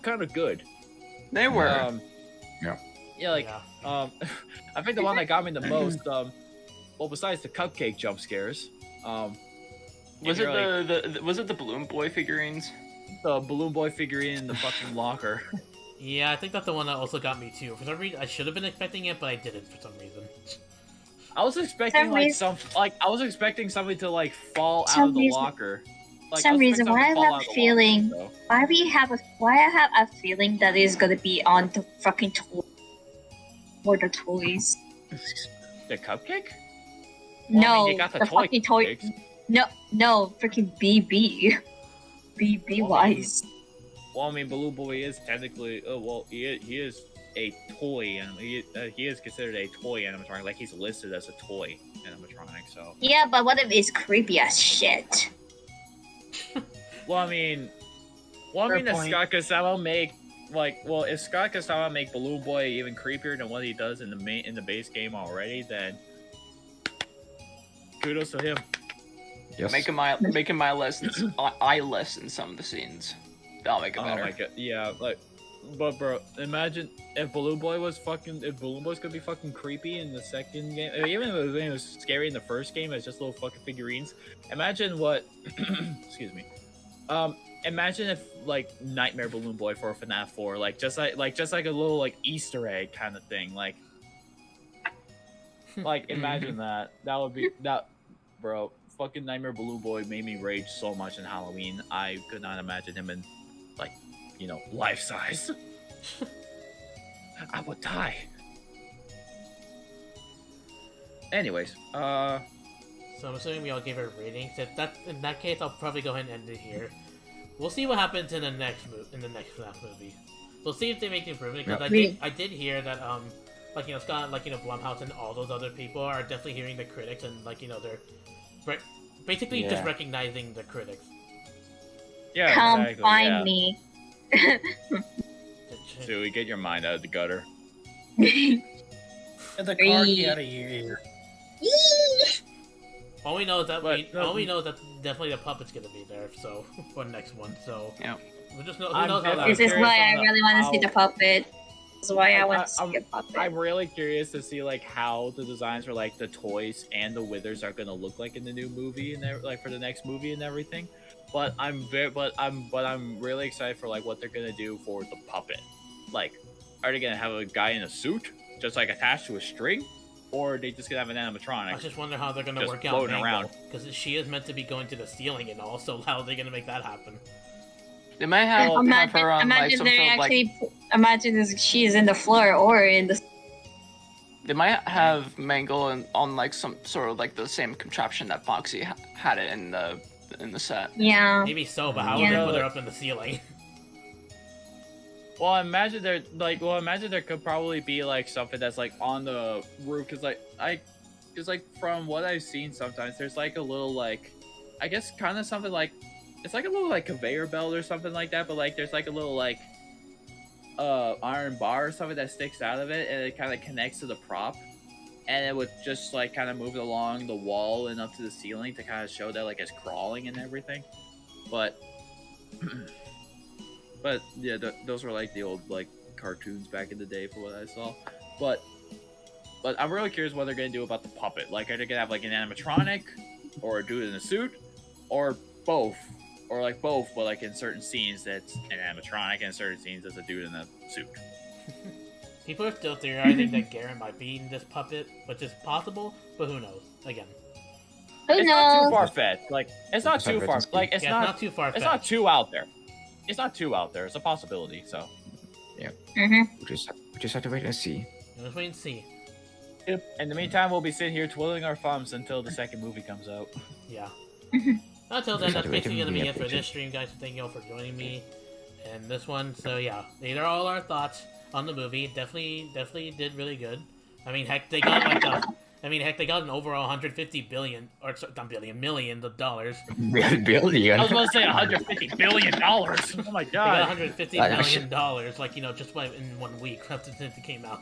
kind of good. They were. I think the one that got me the most, well, besides the cupcake jump scares, was it the Balloon Boy figurines? The Balloon Boy figurine in the fucking locker. Yeah, I think that's the one that also got me too. For some reason, I should have been expecting it, but I didn't for some reason. I was expecting something to like fall out of the locker. Like, some reason, why I have a feeling that it's gonna be on the fucking toy or the toys. The cupcake? No, well, I mean, you got the fucking toy. No, freaking BB. BB wise. Well, I mean, Balloon Boy is technically, he is a toy, and he is considered a toy animatronic. Like, he's listed as a toy animatronic. So. Yeah, but what if it's creepy as shit? Well, I mean, if Scott Kusama make Balloon Boy even creepier than what he does in the base game already, then kudos to him. Yes. Making my lessons. I lessen some of the scenes. That'll make it better. Oh my god, yeah, like, but bro, imagine if Balloon Boy's gonna be fucking creepy in the second game. Even if it was scary in the first game as just little fucking figurines. Imagine what, excuse me. Imagine if like Nightmare Balloon Boy for FNAF 4, like just like a little like Easter egg kind of thing, like imagine that. That would be that, bro. Fucking Nightmare Balloon Boy made me rage so much in Halloween. I could not imagine him in, like, you know, life size. I would die. Anyways, So I'm assuming we all gave our ratings. In that case, I'll probably go ahead and end it here. We'll see what happens in the next FNAF movie. We'll see if they make the improvement, because I did hear that like, you know, Scott, like, you know, Blumhouse and all those other people are definitely hearing the critics, and, like, you know, they're basically just recognizing the critics. Yeah, Come exactly, find yeah. me. So we get your mind out of the gutter. Get the car Free. out of here. All we know is that But- all we know is that definitely the puppet's gonna be there. So for the next one, so Yeah. we just know. Who I'm knows how that This is curious why I on really want to see how- the puppet. This is why I want to see I'm- the puppet. I'm really curious to see like how the designs for like the toys and the withers are gonna look like in the new movie and like for the next movie and everything. But I'm really excited for like what they're gonna do for the puppet. Like, are they gonna have a guy in a suit just like attached to a string, or are they just gonna have an animatronic? I just wonder how they're gonna Just work out floating Mangle, around. because she is meant to be going to the ceiling and all. So how are they gonna make that happen? They might have her on like Imagine some they sort of like. actually. Imagine she is in the floor or in the. They might have Mangle on like some sort of like the same contraption that Foxy had it in the set. Yeah. Maybe so, but how Yeah. would they put her up in the ceiling? Well, imagine there could probably be like something that's like on the roof, because like from what I've seen, sometimes there's like a little like, I guess kind of something like, it's like a little like conveyor belt or something like that, but like there's like a little like iron bar or something that sticks out of it, and it kind of connects to the prop, and it would just like kind of move along the wall and up to the ceiling to kind of show that like it's crawling and everything, but. But yeah, those were like the old like cartoons back in the day, for what I saw. But I'm really curious what they're gonna do about the puppet. Like, are they gonna have like an animatronic, or a dude in a suit, or both, or like both, but like in certain scenes that's an animatronic, and in certain scenes that's a dude in a suit. People are still theorizing that Garen might be in this puppet, which is possible, but who knows? Again, Who It's not too knows? far fetched. Like, it's not too far. Like, it's yeah, not. it's not too far. It's not too out there. It's not too out there. It's a possibility. So. Mhm. We just have to wait and see. Let's wait and see. In the meantime, we'll be sitting here twiddling our thumbs until the second movie comes out. Yeah. Until then, Just have that's to wait basically till gonna be the it for episode. this stream, guys. Thank you all for joining me and this one. So yeah, these are all our thoughts on the movie. Definitely did really good. I mean, heck, they got like they got an overall 150 billion or sorry, not billion, millions of dollars. Billion. I was going to say 150 billion dollars. Oh my They got god. 150 I- I million should- dollars, like just in 1 week after it came out.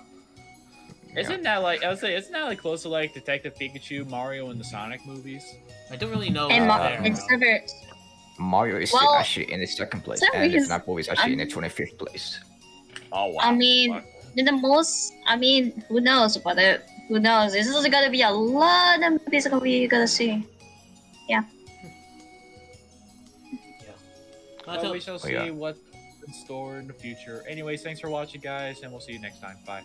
Isn't that like, I would say, isn't that like close to like Detective Pikachu, Mario, and the Sonic movies? I don't really know. And what's Mar- there, and though. Silver. Mario is Well, actually in the second place, some and the reason- FNAF movie is actually in the 25th place. Oh wow. I mean, the most. I mean, who knows? But who knows? This is gonna be a lot of movies that we gonna see. well, Until- we shall see yeah. what's in store in the future. Anyways, thanks for watching, guys, and we'll see you next time. Bye.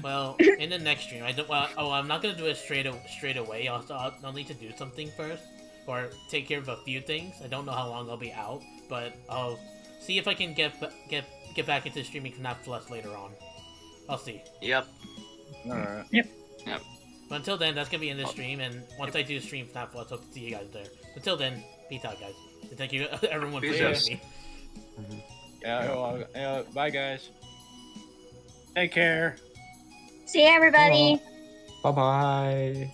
Well, in the next stream, I don't. Well, I'm not gonna do it straight away. I'll need to do something first, or take care of a few things. I don't know how long I'll be out, but I'll see if I can get back into streaming FNAF Plus later on. I'll see. Yep. Alright. But until then, that's gonna be in the stream, and once I do stream FNAF Plus, I'll see you guys there. Until then, peace out, guys. And thank you everyone for Peace joining out. me. Yeah, bye, guys. Take care. See you, everybody. Bye bye.